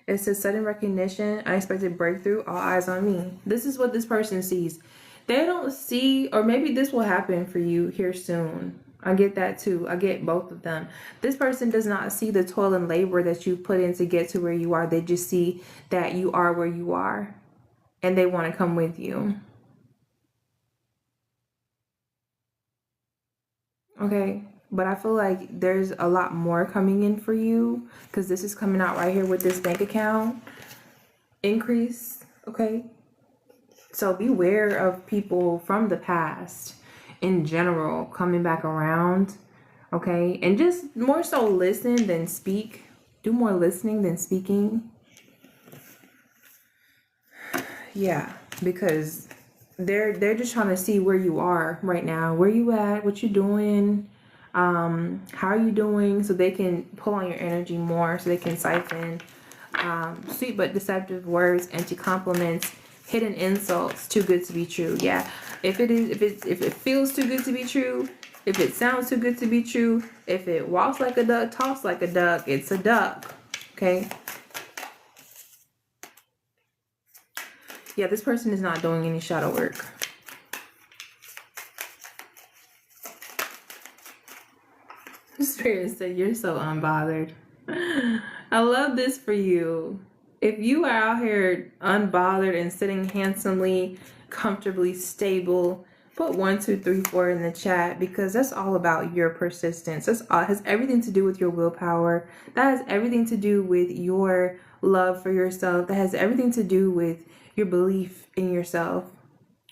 It says sudden recognition, unexpected breakthrough, all eyes on me. This is what this person sees. They don't see, or maybe this will happen for you here soon. I get that too. I get both of them. This person does not see the toil and labor that you put in to get to where you are. They just see that you are where you are and they want to come with you. Okay. But I feel like there's a lot more coming in for you because this is coming out right here with this bank account increase. Okay. So beware of people from the past in general coming back around. Okay. And just more so listen than speak. Do more listening than speaking. Yeah. Because they're just trying to see where you are right now. Where you at? What you doing? How are you doing? So they can pull on your energy more. So they can siphon sweet but deceptive words, empty compliments, hidden insults, too good to be true. Yeah, if it feels too good to be true, if it sounds too good to be true, if it walks like a duck, talks like a duck, it's a duck. Okay. Yeah, this person is not doing any shadow work. Spirit said you're so unbothered. I love this for you. If you are out here unbothered and sitting handsomely, comfortably stable, put 1, 2, 3, 4 in the chat because that's all about your persistence. That's all, has everything to do with your willpower. That has everything to do with your love for yourself. That has everything to do with your belief in yourself.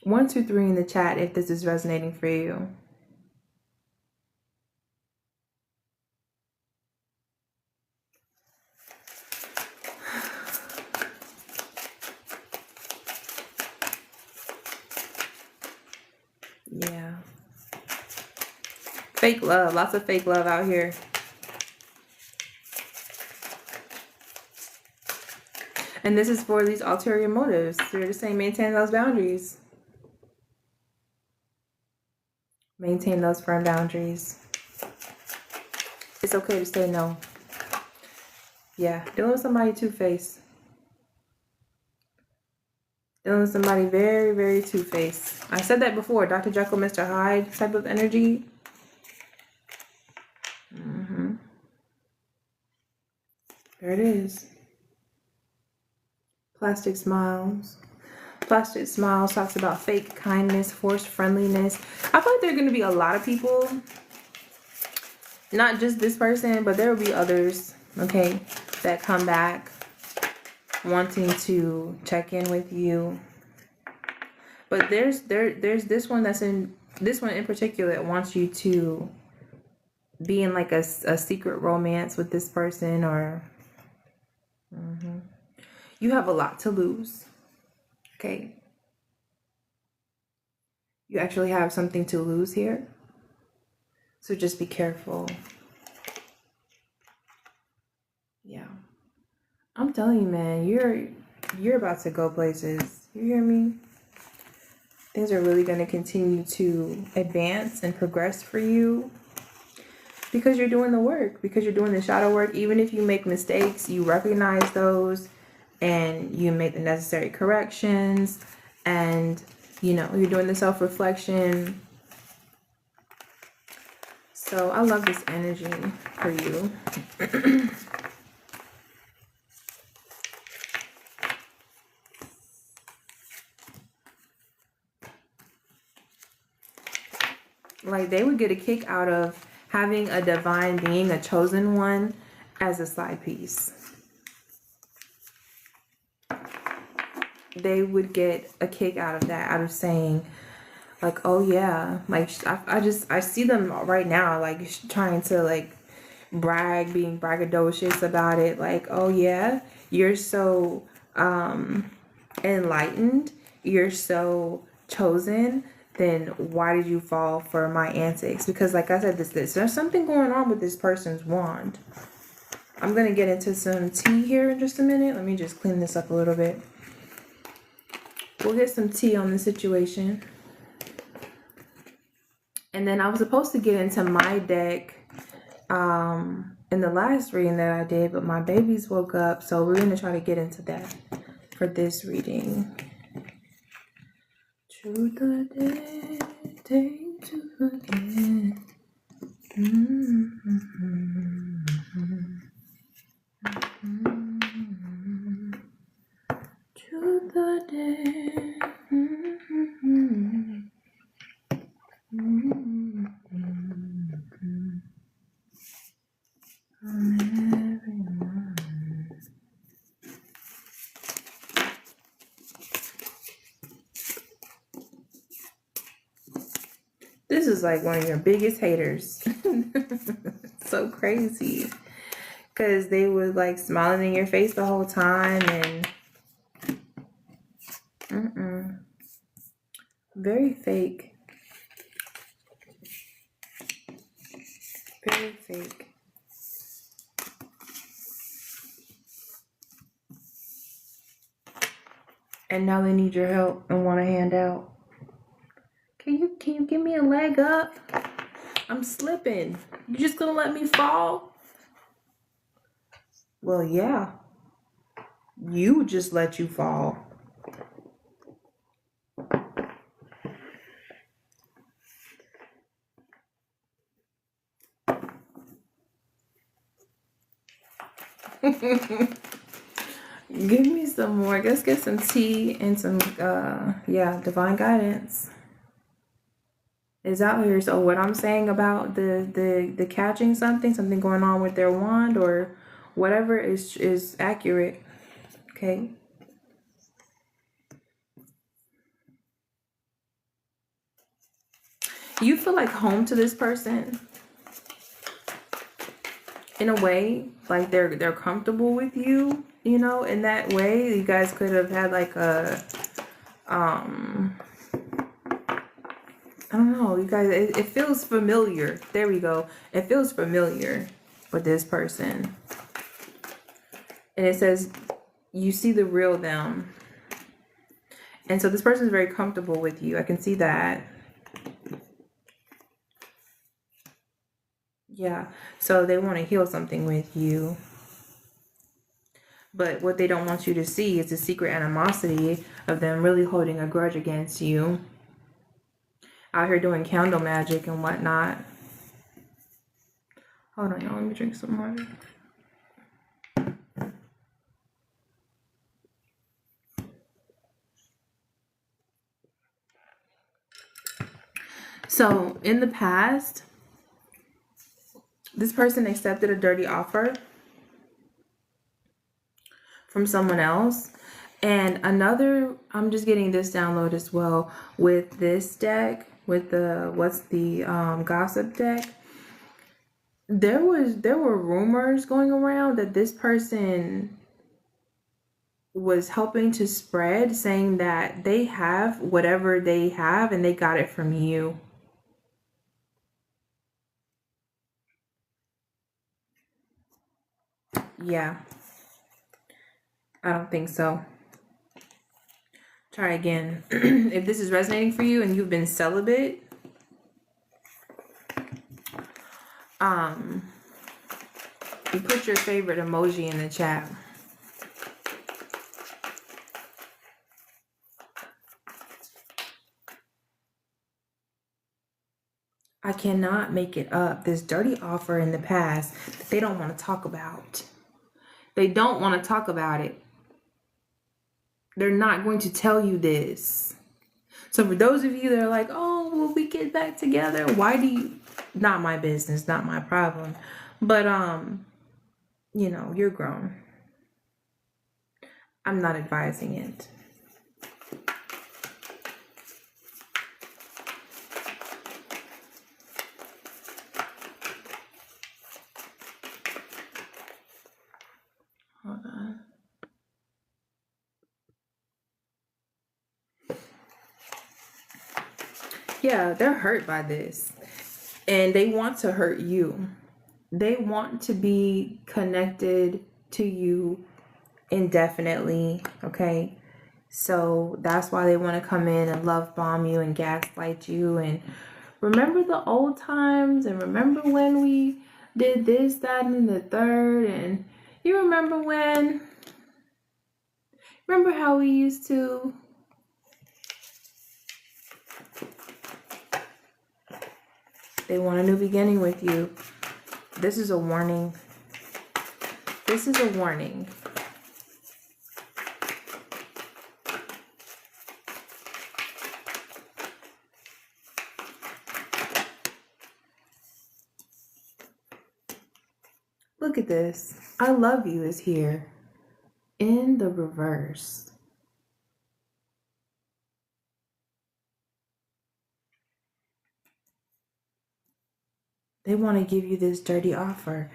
1, 2, 3 in the chat if this is resonating for you. Yeah. Fake love. Lots of fake love out here. And this is for these ulterior motives. They're just saying maintain those boundaries. Maintain those firm boundaries. It's okay to say no. Yeah. Dealing with somebody two-faced. Dealing with somebody very, very two-faced. I said that before. Dr. Jekyll, Mr. Hyde type of energy. There it is. Plastic smiles. Plastic smiles talks about fake kindness, forced friendliness. I feel like there are going to be a lot of people, not just this person, but there will be others, okay, that come back wanting to check in with you. But there's this one in particular that wants you to be in like a secret romance with this person, or you have a lot to lose. Okay. You actually have something to lose here. So just be careful. Yeah. I'm telling you, man, you're about to go places. You hear me? Things are really going to continue to advance and progress for you because you're doing the work, because you're doing the shadow work. Even if you make mistakes, you recognize those, and you make the necessary corrections, and you know, you're doing the self-reflection. So I love this energy for you. Like, they would get a kick out of having a divine being, a chosen one, as a side piece. They would get a kick out of that, out of saying, like, oh yeah, like, I see them right now, like, trying to, like, brag, being braggadocious about it, like, oh yeah, you're so enlightened, you're so chosen, then why did you fall for my antics? Because, like I said, there's something going on with this person's wand. I'm gonna get into some tea here in just a minute. Let me just clean this up a little bit. We'll get some tea on the situation. And then I was supposed to get into my deck in the last reading that I did, but my babies woke up, so we're gonna try to get into that for this reading. Truth or dare, take to forget. Truth or dare. This is like one of your biggest haters. So crazy. Because they would like smiling in your face the whole time and very fake. Very fake. And now they need your help and want a handout. Can you give me a leg up? I'm slipping. You just gonna let me fall? Well, yeah. You just let you fall. Give me some more. Let's get some tea and some divine guidance is out here. So what I'm saying about the catching something going on with their wand or whatever is accurate. Okay. You feel like home to this person in a way, like they're comfortable with you, you know, in that way. You guys could have had like a I don't know, you guys, it feels familiar. There we go. It feels familiar with this person. And it says you see the real them. And so this person is very comfortable with you. I can see that. Yeah. So they want to heal something with you. But what they don't want you to see is the secret animosity of them really holding a grudge against you. Out here doing candle magic and whatnot. Hold on, y'all. Let me drink some water. So, in the past, this person accepted a dirty offer from someone else. And another, I'm just getting this download as well with this deck, with the gossip deck. There were rumors going around that this person was helping to spread, saying that they have whatever they have and they got it from you. Yeah. I don't think so. Try again. If this is resonating for you and you've been celibate, you put your favorite emoji in the chat. I cannot make it up. This dirty offer in the past that they don't want to talk about. They don't want to talk about it. They're not going to tell you this. So for those of you that are like, oh, will we get back together? Why do you, not my business, not my problem. But, you know, you're grown. I'm not advising it. Hold on. Yeah, they're hurt by this. And they want to hurt you. They want to be connected to you indefinitely, okay? So that's why they want to come in and love bomb you and gaslight you and remember the old times and remember when we did this, that, and the third, and you remember how we used to. They want a new beginning with you. This is a warning. This is a warning. Look at this. I love you is here in the reverse. They want to give you this dirty offer.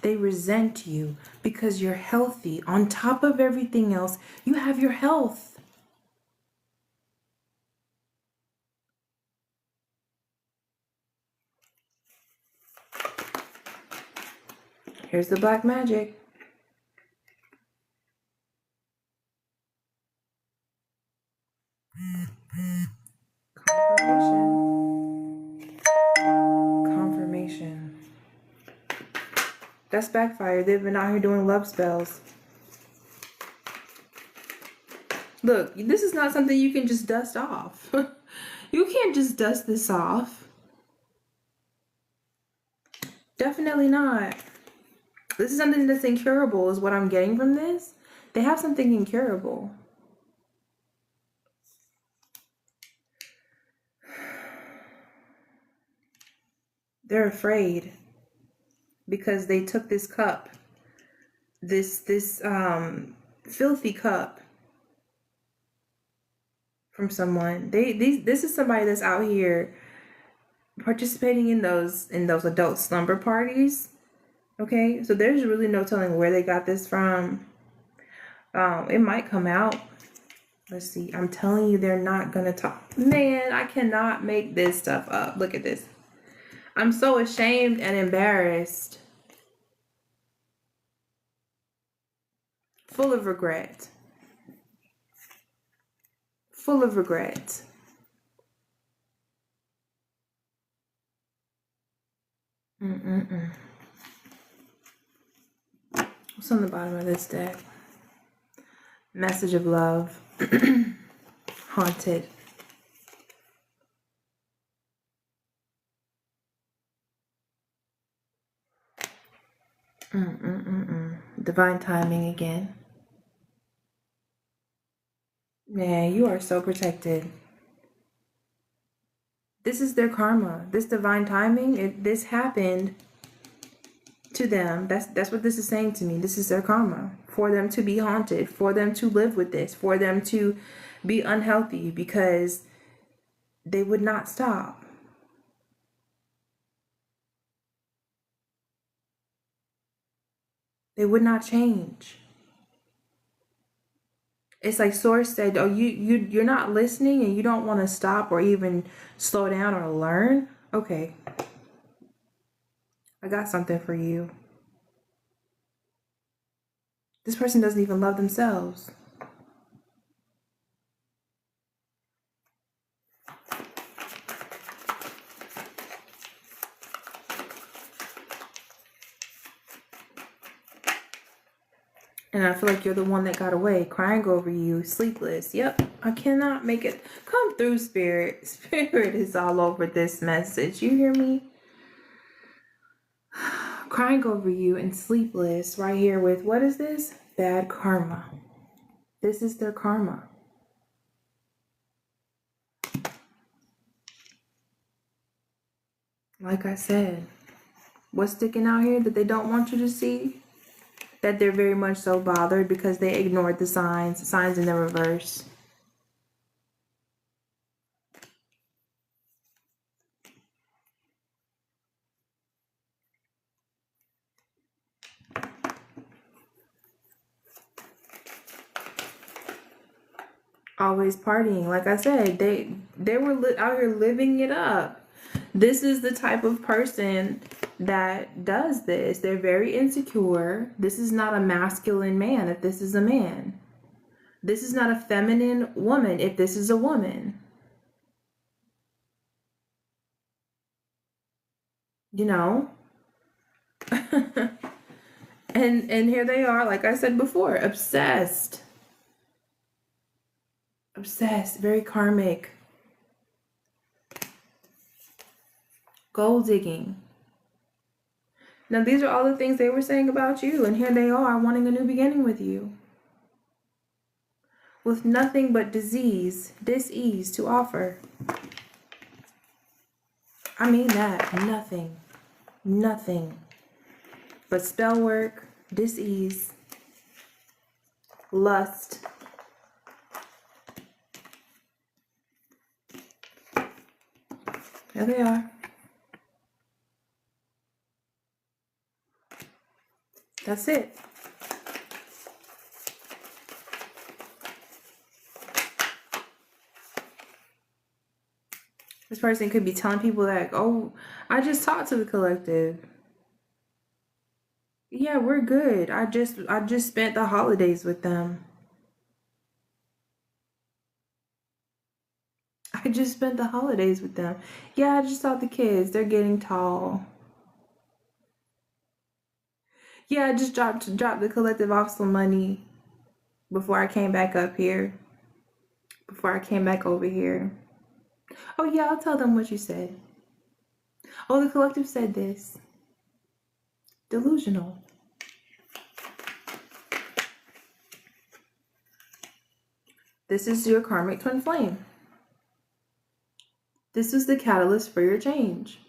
They resent you because you're healthy. On top of everything else, you have your health. Here's the black magic. Confirmation. That's backfired. They've been out here doing love spells. Look, this is not something you can just dust off. You can't just dust this off. Definitely not. This is something that's incurable is what I'm getting from this. They have something incurable. They're afraid because they took this cup, this filthy cup from someone. This is somebody that's out here participating in those adult slumber parties. Okay, so there's really no telling where they got this from. It might come out. Let's see. I'm telling you, they're not gonna talk. Man, I cannot make this stuff up. Look at this. I'm so ashamed and embarrassed. Full of regret. Full of regret. What's on the bottom of this deck? Message of love. Haunted. Divine timing again. Yeah, you are so protected. This is their karma. This divine timing, this happened to them. That's what this is saying to me. This is their karma. For them to be haunted, for them to live with this, for them to be unhealthy because they would not stop. They would not change. It's like Source said, oh, you're not listening and you don't want to stop or even slow down or learn. Okay. I got something for you. This person doesn't even love themselves. And I feel like you're the one that got away, crying over you, sleepless. Yep. I cannot make it come through, Spirit. Spirit is all over this message. You hear me? Crying over you and sleepless right here with, what is this? Bad karma. This is their karma. Like I said, what's sticking out here that they don't want you to see? That they're very much so bothered because they ignored the signs in the reverse. Always partying. Like I said, they were out here living it up. This is the type of person that does this. They're very insecure. This is not a masculine man if this is a man. This is not a feminine woman if this is a woman. You know? and here they are, like I said before, obsessed. Obsessed, very karmic. Gold digging. Now, these are all the things they were saying about you, and here they are wanting a new beginning with you. With nothing but dis-ease to offer. I mean that. Nothing. But spell work, dis-ease, lust. There they are. That's it. This person could be telling people that, oh, I just talked to the collective. Yeah, we're good. I just spent the holidays with them. I just spent the holidays with them. Yeah, I just saw the kids. They're getting tall. Yeah, I just dropped the collective off some money before I came back up here. Before I came back over here. Oh yeah, I'll tell them what you said. Oh, the collective said this. Delusional. This is your karmic twin flame. This is the catalyst for your change.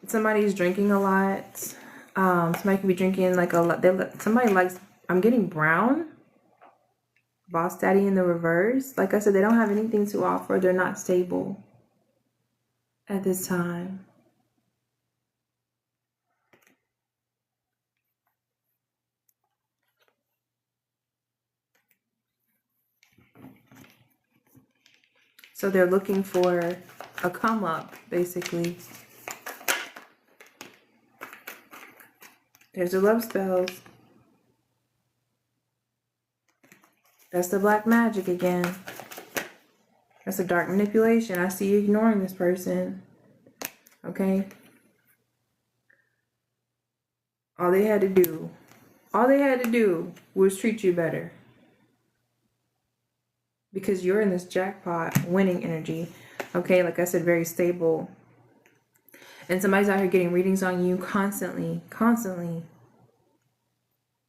Somebody's drinking a lot. Somebody could be drinking like a lot. Somebody likes, I'm getting brown. Boss daddy in the reverse. Like I said, they don't have anything to offer. They're not stable at this time. So they're looking for a come up, basically. There's the love spells. That's the black magic again. That's the dark manipulation. I see you ignoring this person. Okay? All they had to do was treat you better. Because you're in this jackpot winning energy. Okay, like I said, very stable. And somebody's out here getting readings on you constantly.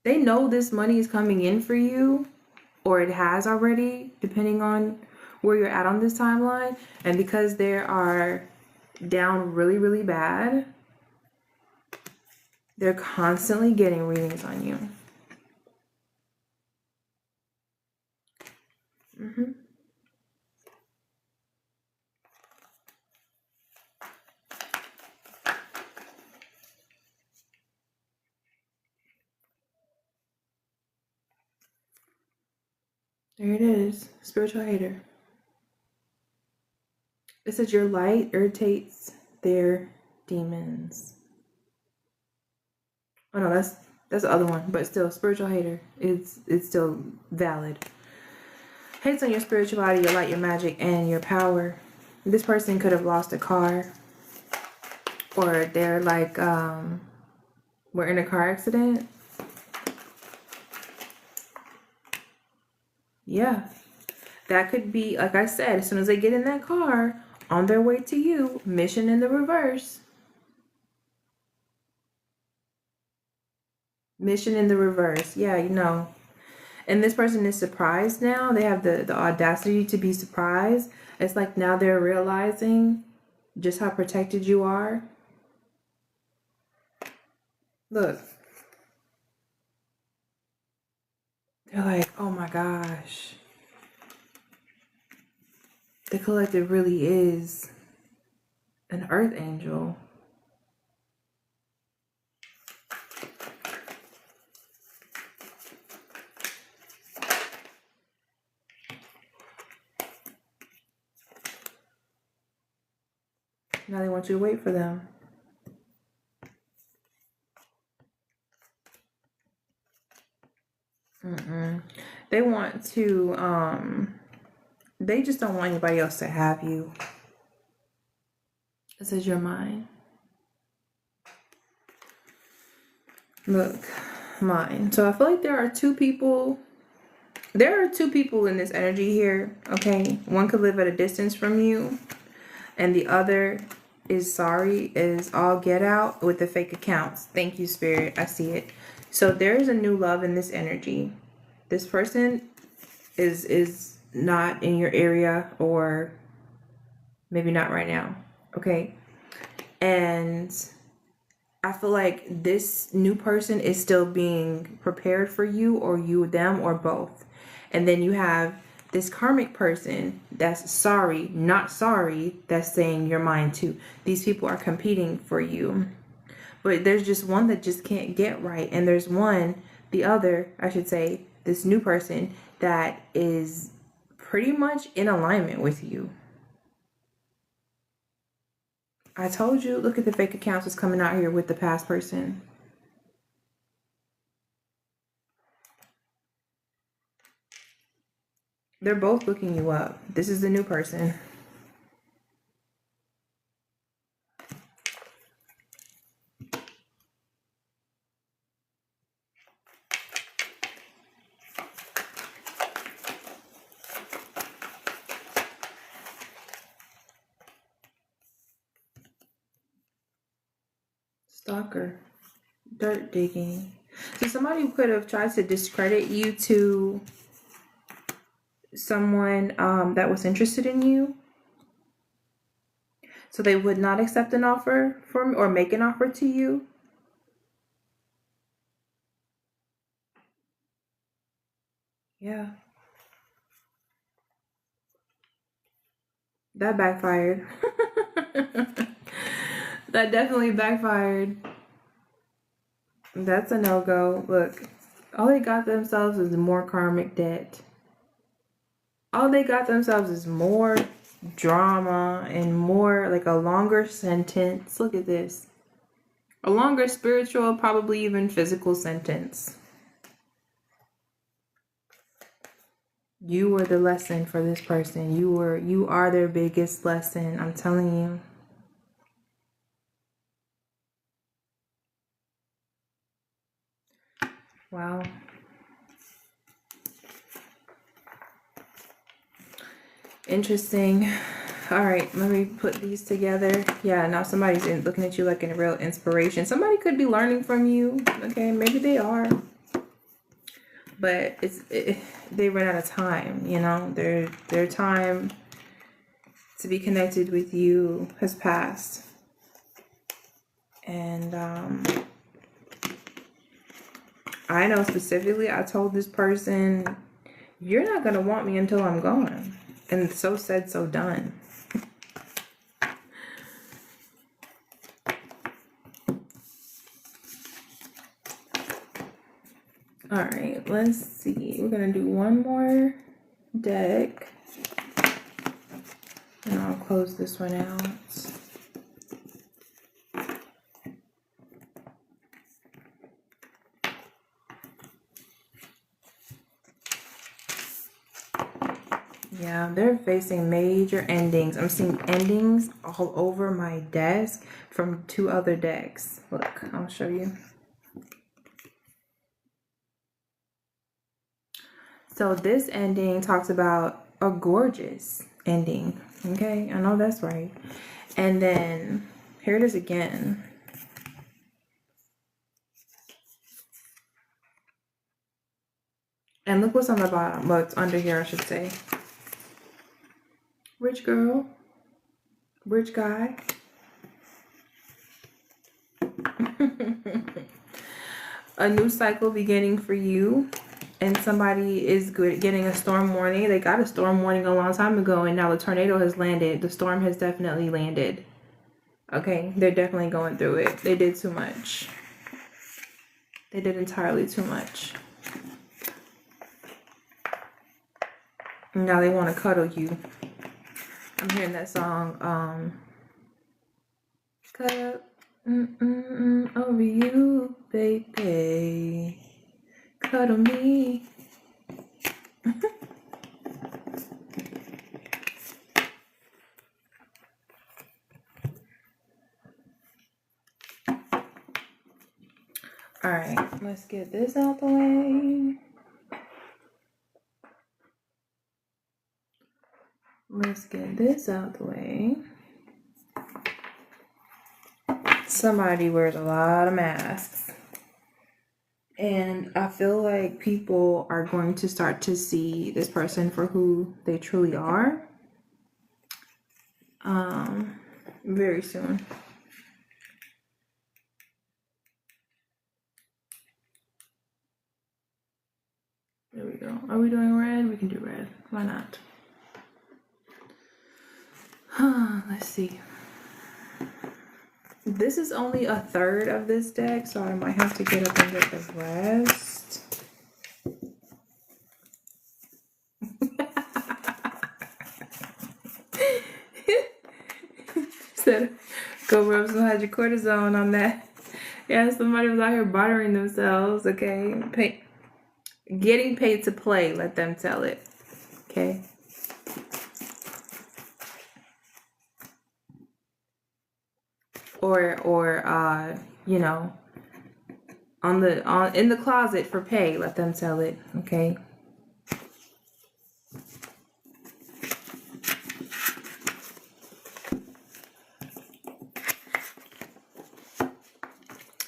They know this money is coming in for you, or it has already, depending on where you're at on this timeline. And because they are down really, really bad, they're constantly getting readings on you. There it is. Spiritual hater. It says your light irritates their demons. Oh no, that's the other one. But still, spiritual hater. It's still valid. Hates on your spirituality, your light, your magic, and your power. This person could have lost a car. or they're like, were in a car accident. Yeah. That could be, like I said, as soon as they get in that car, on their way to you, mission in the reverse. Mission in the reverse. Yeah, you know. And this person is surprised now. They have the audacity to be surprised. It's like now they're realizing just how protected you are. Look. They're like, oh my gosh. The collective really is an earth angel. Now they want you to wait for them. They want to, they just don't want anybody else to have you. This is your mind. Look, mine. So I feel like there are two people in this energy here, okay? One could live at a distance from you, and the other is sorry, is all get out with the fake accounts. Thank you, Spirit. I see it. So there is a new love in this energy. This person is not in your area, or maybe not right now, okay? And I feel like this new person is still being prepared for you, or you, them, or both. And then you have this karmic person that's sorry, not sorry, that's saying you're mine too. These people are competing for you. But there's just one that just can't get right. And there's one, the other, I should say, this new person that is pretty much in alignment with you. I told you, look at the fake accounts that's coming out here with the past person. They're both looking you up. This is the new person. Stalker. Dirt digging. So somebody could have tried to discredit you to someone that was interested in you. So they would not accept an offer from or make an offer to you. Yeah. That backfired. That definitely backfired. That's a no-go. Look, all they got themselves is more karmic debt. All they got themselves is more drama and more, like, a longer sentence. Look at this. A longer spiritual, probably even physical sentence. You were the lesson for this person. You are their biggest lesson. I'm telling you. Wow. Interesting. All right, let me put these together. Yeah, now somebody's looking at you like a real inspiration. Somebody could be learning from you. Okay, maybe they are. But they run out of time, you know. Their time to be connected with you has passed. And I know specifically, I told this person, you're not going to want me until I'm gone. And so said, so done. All right, let's see. We're going to do one more deck. And I'll close this one out. Yeah, they're facing major endings. I'm seeing endings all over my desk from 2 other decks. Look, I'll show you. So this ending talks about a gorgeous ending. Okay, I know that's right. And then here it is again. And look what's on the bottom. What's under here, I should say. Rich girl. Rich guy. A new cycle beginning for you. And somebody is good getting a storm warning. They got a storm warning a long time ago, and now the tornado has landed. The storm has definitely landed. Okay, they're definitely going through it. They did too much. They did entirely too much. Now they want to cuddle you. I'm hearing that song, cuddle over you, baby. Cuddle me. All right, let's get this out the way. Let's get this out the way. Somebody wears a lot of masks. And I feel like people are going to start to see this person for who they truly are. Very soon. There we go. Are we doing red? We can do red. Why not? Let's see. This is only a third of this deck, so I might have to get up and get the rest. Said, go rub some hydrocortisone on that. Yeah, somebody was out here bothering themselves, okay? Getting paid to play, let them tell it, okay? Or you know, in the closet for pay, let them tell it, okay?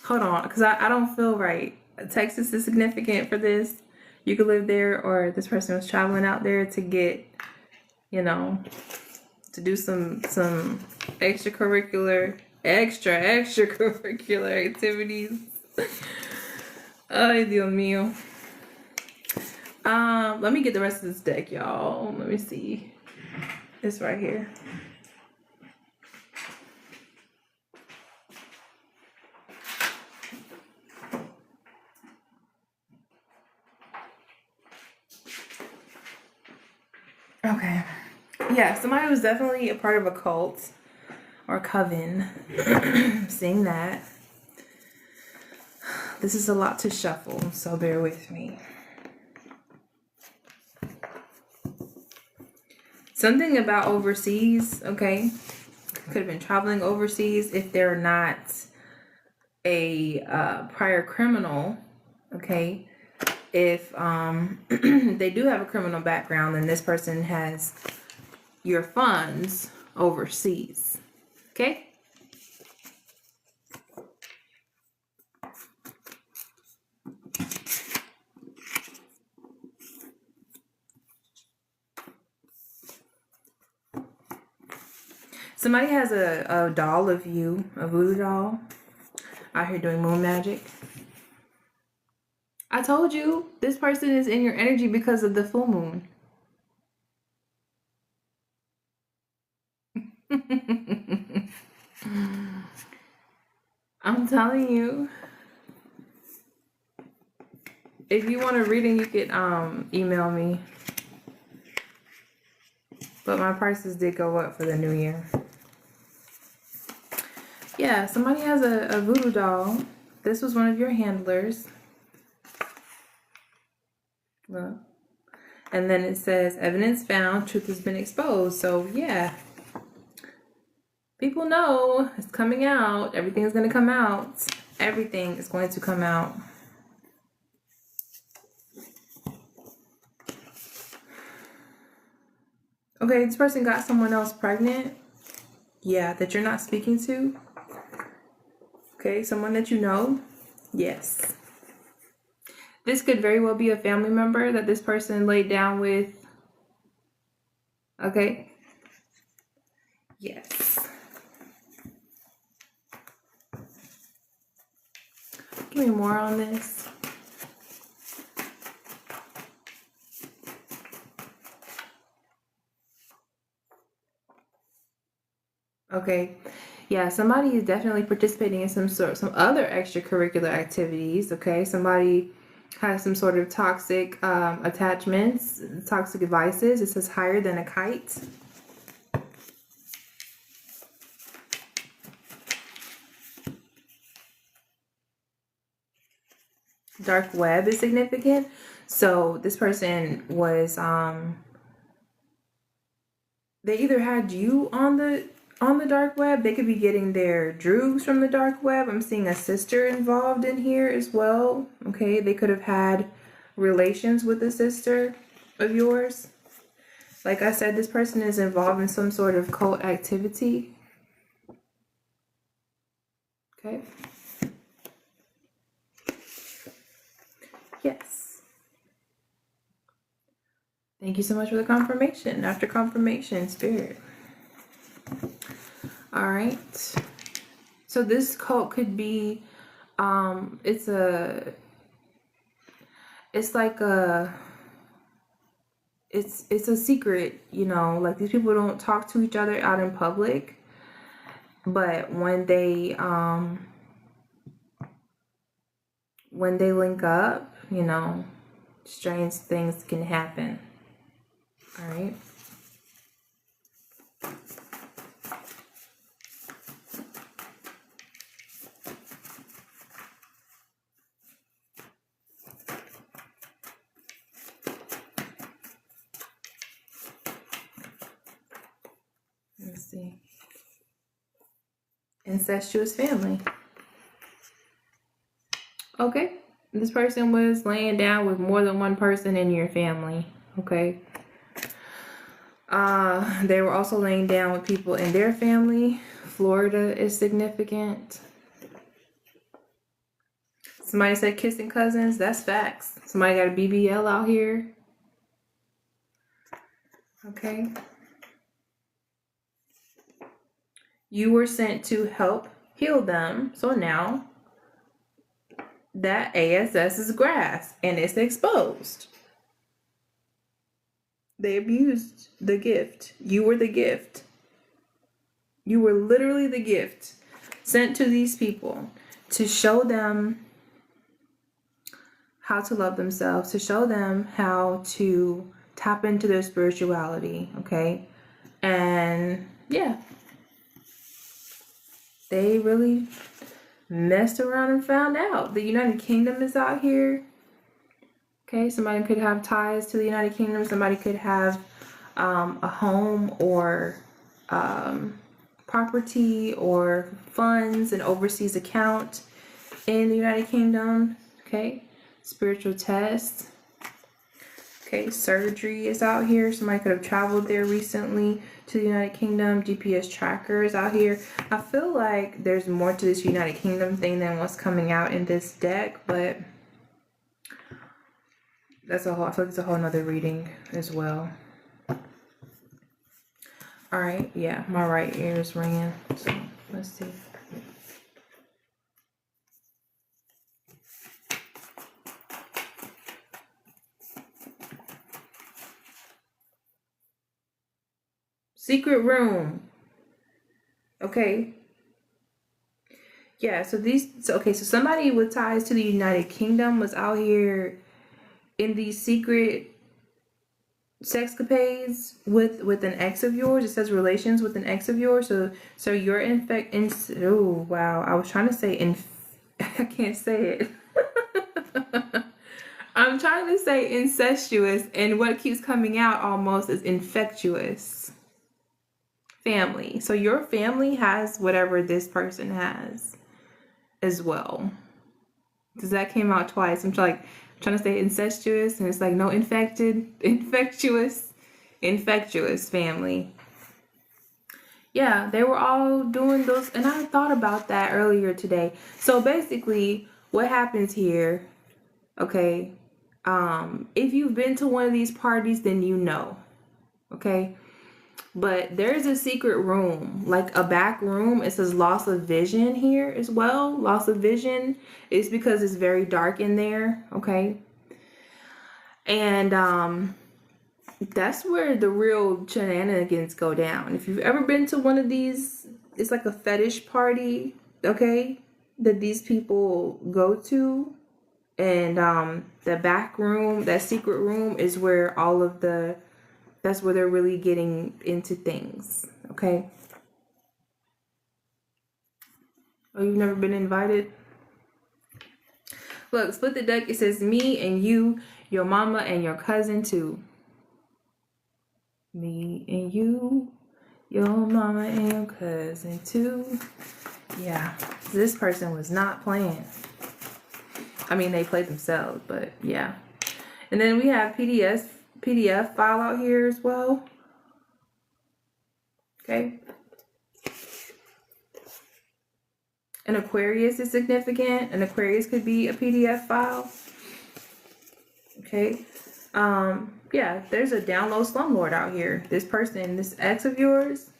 Hold on, because I don't feel right. Texas is significant for this. You could live there, or this person was traveling out there to get, you know, to do some extracurricular activities. Ay, Dios mío. Let me get the rest of this deck, y'all. Let me see. It's right here. Okay. Yeah, somebody was definitely a part of a cult or coven. Seeing that. This is a lot to shuffle, so bear with me. Something about overseas, okay? Could have been traveling overseas if they're not a prior criminal, okay? If they do have a criminal background, then this person has your funds overseas, okay? Somebody has a doll of you, a voodoo doll, out here doing moon magic. I told you, this person is in your energy because of the full moon. I'm telling you. If you want a reading, you could email me. But my prices did go up for the new year. Yeah, somebody has a voodoo doll. This was one of your handlers. Look. And then it says, evidence found, truth has been exposed. So yeah, people know it's coming out. Everything's going to come out. Everything is going to come out. Okay, this person got someone else pregnant. Yeah, that you're not speaking to. Okay, someone that you know. Yes. This could very well be a family member that this person laid down with. Okay. Yes. Give me more on this. Okay. Yeah, somebody is definitely participating in some other extracurricular activities. Okay, somebody has some sort of toxic attachments, toxic devices. It says higher than a kite. Dark web is significant. So this person was they either had you on the dark web. They could be getting their droogs from the dark web. I'm seeing a sister involved in here as well. Okay, they could have had relations with a sister of yours. Like I said, this person is involved in some sort of cult activity. Okay. Yes. Thank you so much for the confirmation. After confirmation, Spirit. All right. So this cult could be, it's a secret, you know, like these people don't talk to each other out in public, but when they link up, you know, strange things can happen. All right. Let's see. Incestuous family. Okay. This person was laying down with more than one person in your family. Okay. They were also laying down with people in their family. Florida is significant. Somebody said kissing cousins. That's facts. Somebody got a BBL out here. Okay. You were sent to help heal them. So now that ASS is grasped and it's exposed. They abused the gift. You were the gift. You were literally the gift sent to these people to show them how to love themselves, to show them how to tap into their spirituality, okay? And yeah, they really messed around and found out. The United Kingdom is out here. Okay, somebody could have ties to the United Kingdom. Somebody could have a home or property or funds, an overseas account in the United Kingdom. Okay, spiritual tests. Okay, surgery is out here. Somebody could have traveled there recently to the United Kingdom. GPS trackers out here. I feel like there's more to this United Kingdom thing than what's coming out in this deck, but I feel like it's a whole nother reading as well. All right, yeah, my right ear is ringing. So let's see. Secret room. Okay. Yeah, so somebody with ties to the United Kingdom was out here in these secret sexcapades with an ex of yours. It says relations with an ex of yours. So you're oh wow, I was trying to say I can't say it. I'm trying to say incestuous, and what keeps coming out almost is infectious. Family. So your family has whatever this person has as well. Because that came out twice. I'm trying to say incestuous, and it's like, no, infectious family. Yeah, they were all doing those, and I thought about that earlier today. So basically, what happens here, okay, if you've been to one of these parties, then you know, okay? But there's a secret room, like a back room. It says loss of vision here as well. Loss of vision is because it's very dark in there, okay? And that's where the real shenanigans go down. If you've ever been to one of these, it's like a fetish party, okay, that these people go to. And the back room, that secret room, is where that's where they're really getting into things, okay? Oh, you've never been invited? Look, split the deck. It says me and you, your mama and your cousin too. Me and you, your mama and your cousin too. Yeah, this person was not playing. I mean, they played themselves, but yeah. And then we have PDF file out here as well. Okay. An Aquarius is significant. An Aquarius could be a PDF file. Okay. Yeah, there's a download slumlord out here. This person, this ex of yours,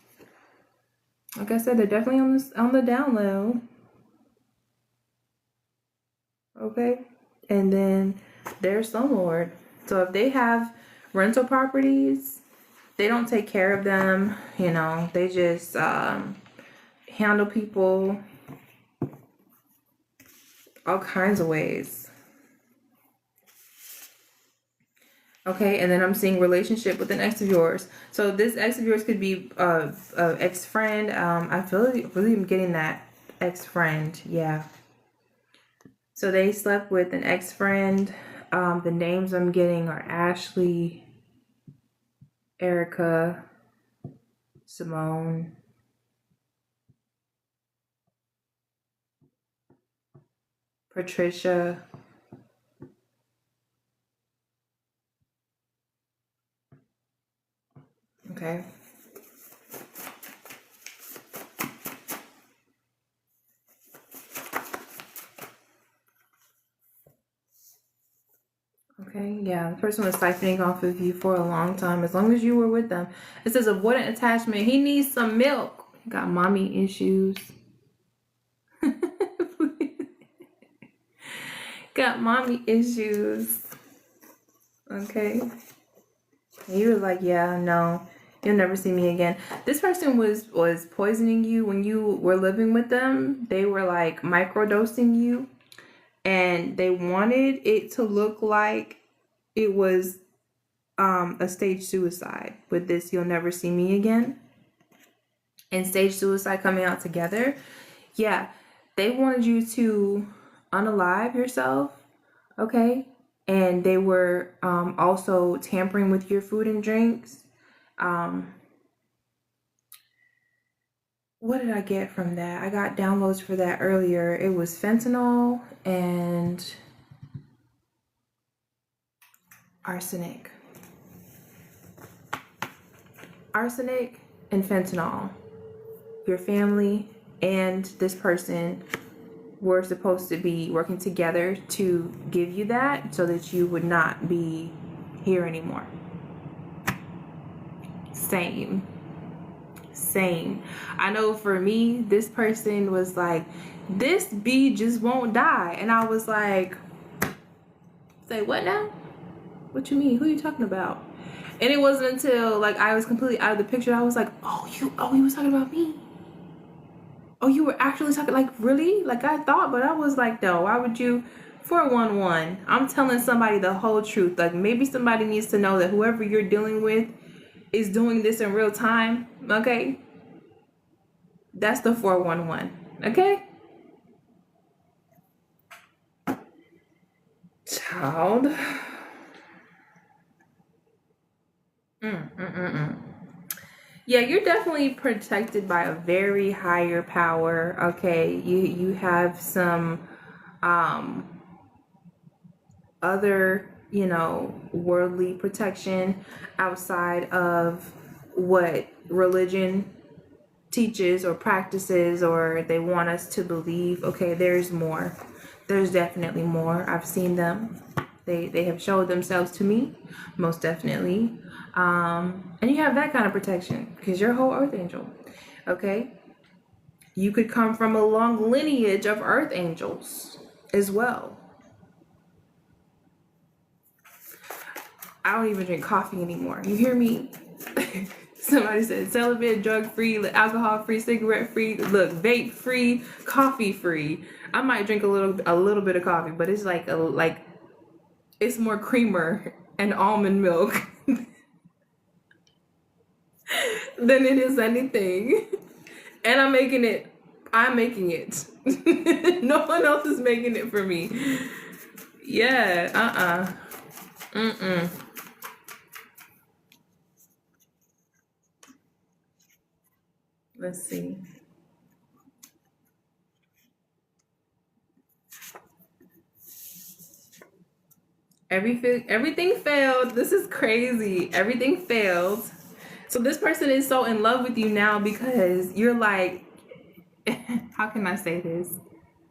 like I said, they're definitely on the down low. Okay. And then there's slumlord. So if they have rental properties, they don't take care of them, you know, they just handle people all kinds of ways. Okay, and then I'm seeing relationship with an ex of yours. So this ex of yours could be a ex-friend. I really am getting that ex-friend. Yeah. So they slept with an ex-friend. The names I'm getting are Ashley, Erica, Simone, Patricia, okay. Okay, yeah, the person was siphoning off of you for a long time, as long as you were with them. It says avoidant attachment. He needs some milk. Got mommy issues. Got mommy issues. Okay. And you were like, yeah, no, you'll never see me again. This person was poisoning you when you were living with them. They were like microdosing you, and they wanted it to look like it was a stage suicide with this you'll never see me again and stage suicide coming out together. Yeah, they wanted you to unalive yourself, okay? And they were also tampering with your food and drinks. What did I get from that? I got downloads for that earlier. It was fentanyl and arsenic. Arsenic and fentanyl. Your family and this person were supposed to be working together to give you that so that you would not be here anymore. Same. I know for me, this person was like, this bee just won't die. And I was like, say what now? What you mean? Who are you talking about? And it wasn't until like I was completely out of the picture, I was like, you was talking about me. Oh, you were actually talking, like, really? Like I thought, but I was like, no, why would you? 411, I'm telling somebody the whole truth. Like maybe somebody needs to know that whoever you're dealing with is doing this in real time, okay? That's the 411, okay? Child. Mm, mm, mm, mm. Yeah, you're definitely protected by a very higher power. Okay, you have some um other, worldly protection outside of what religion teaches or practices or they want us to believe. Okay, there's more. There's definitely more. I've seen them. They have showed themselves to me, most definitely. And you have that kind of protection because you're a whole earth angel. Okay? You could come from a long lineage of earth angels as well. I don't even drink coffee anymore. You hear me? Somebody said celibate, drug free, alcohol free, cigarette free, look, vape free, coffee free. I might drink a little bit of coffee, but it's like it's more creamer and almond milk than it is anything. And I'm making it. I'm making it. No one else is making it for me. Yeah. Mm-mm. Let's see. Everything failed. This is crazy. Everything failed. So this person is so in love with you now because you're like, how can I say this?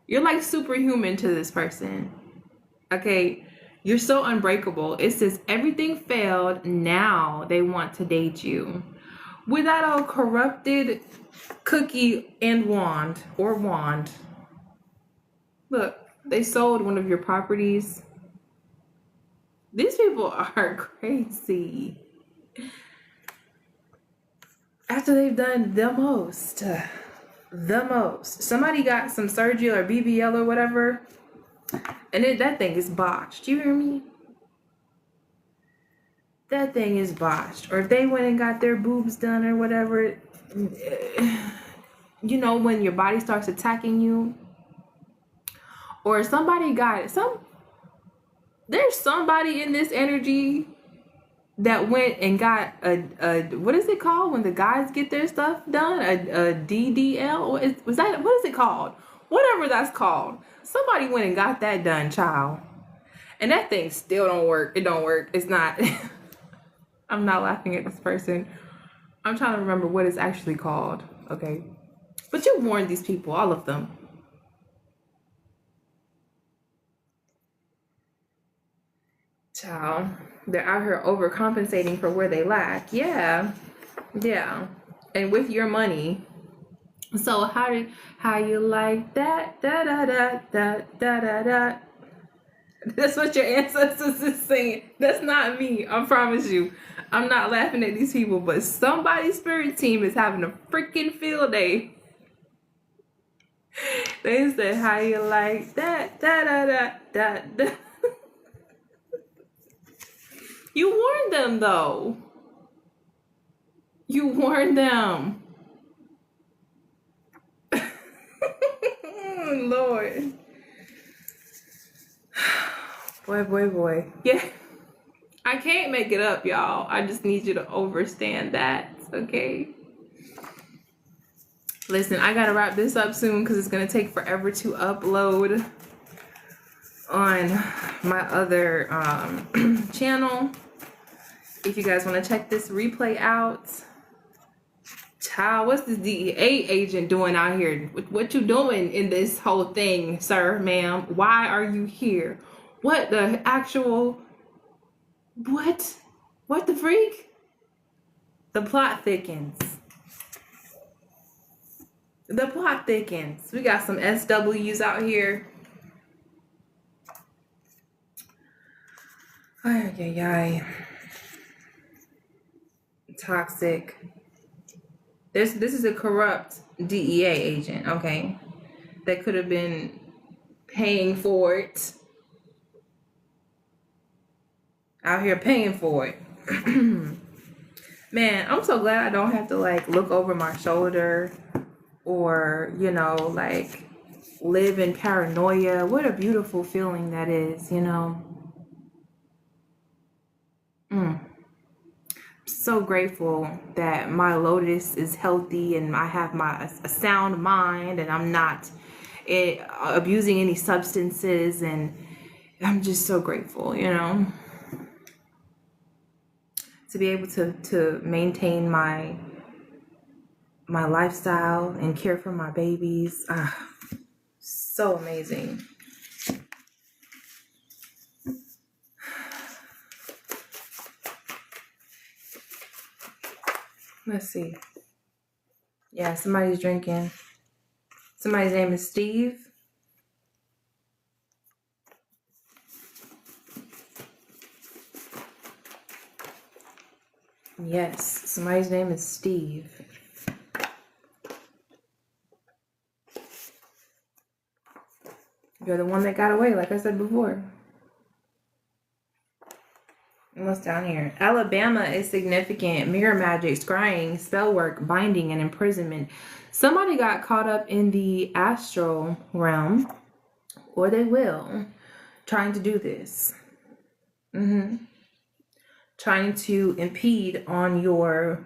You're like superhuman to this person. Okay, you're so unbreakable. It says everything failed. Now they want to date you. With that old corrupted cookie and wand. Look, they sold one of your properties. These people are crazy. After they've done the most. Somebody got some surgery or BBL or whatever, and that thing is botched. You hear me? That thing is botched. Or if they went and got their boobs done or whatever, when your body starts attacking you, or somebody got there's somebody in this energy that went and got a what is it called when the guys get their stuff done? A DDL? What is it called? Whatever that's called. Somebody went and got that done, child. And that thing still don't work. It don't work. It's not. I'm not laughing at this person. I'm trying to remember what it's actually called. Okay. But you warned these people, all of them. Child. They're out here overcompensating for where they lack. Yeah. Yeah. And with your money. So how you like that? Da da da da da da da. That's what your ancestors is saying. That's not me. I promise you. I'm not laughing at these people, but somebody's spirit team is having a freaking field day. They said, how you like that? Da da da da da. You warned them though. You warned them. Lord. Boy. Yeah. I can't make it up, y'all. I just need you to understand that, okay? Listen, I gotta wrap this up soon because it's gonna take forever to upload on my other channel. If you guys want to check this replay out. Child, what's this DEA agent doing out here? What you doing in this whole thing, sir, ma'am? Why are you here? What the actual... What? What the freak? The plot thickens. The plot thickens. We got some SWs out here. Ay. Toxic. This is a corrupt DEA agent, okay? That could have been paying for it. Out here paying for it. Man, I'm so glad I don't have to look over my shoulder or, live in paranoia. What a beautiful feeling that is, so grateful that my Lotus is healthy and I have a sound mind and I'm not abusing any substances, and I'm just so grateful, you know, to be able to maintain my lifestyle and care for my babies. So amazing. Let's see. Yeah, somebody's drinking. Somebody's name is Steve. Yes, somebody's name is Steve. You're the one that got away, like I said before. And what's down here? Alabama is significant. Mirror magic, scrying, spell work, binding, and imprisonment. Somebody got caught up in the astral realm, or they will, trying to do this. Trying to impede on your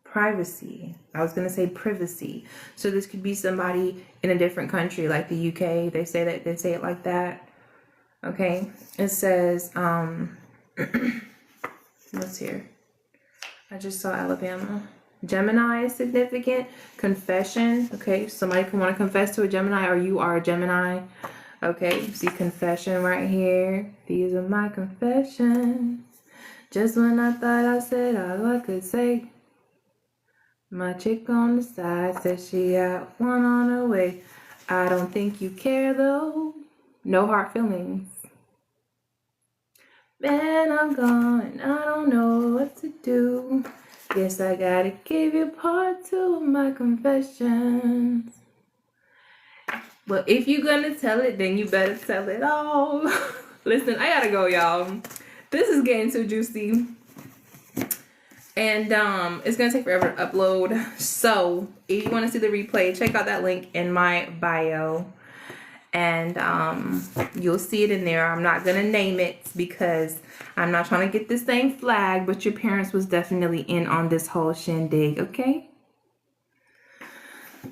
privacy. I was going to say privacy. So this could be somebody in a different country, like the UK. They say it like that. Okay. It says, what's here? I just saw Alabama. Gemini is significant. Confession. Okay. Somebody can want to confess to a Gemini, or you are a Gemini. Okay. See confession right here. These are my confessions. Just when I thought I said all I could say, my chick on the side said she got one on her way. I don't think you care though. No hard feelings. Man, I'm gone. I don't know what to do. Guess I gotta give you part 2 of my confessions. Well, if you're gonna tell it, then you better tell it all. Listen, I gotta go, y'all. This is getting too juicy. And it's gonna take forever to upload. So if you want to see the replay, check out that link in my bio. And you'll see it in there. I'm not gonna name it because I'm not trying to get this thing flagged, but your parents was definitely in on this whole shindig, okay?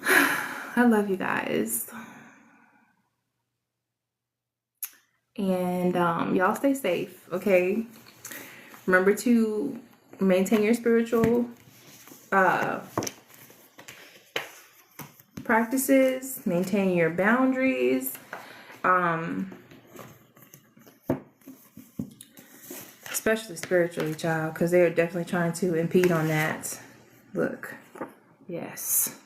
I love you guys. And y'all stay safe, okay? Remember to maintain your spiritual practices, maintain your boundaries, especially spiritually, child, because they're definitely trying to impede on that. Look, yes.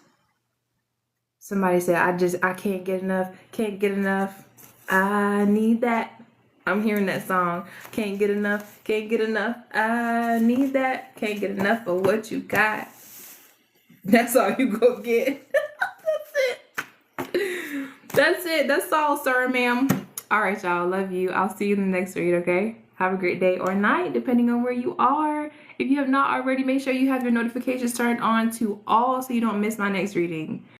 Somebody said, I can't get enough, I need that. I'm hearing that song. Can't get enough, I need that. Can't get enough of what you got. That's all you go get. That's it. That's all, sir, ma'am. All right, y'all. Love you. I'll see you in the next read, okay? Have a great day or night, depending on where you are. If you have not already, make sure you have your notifications turned on to all so you don't miss my next reading.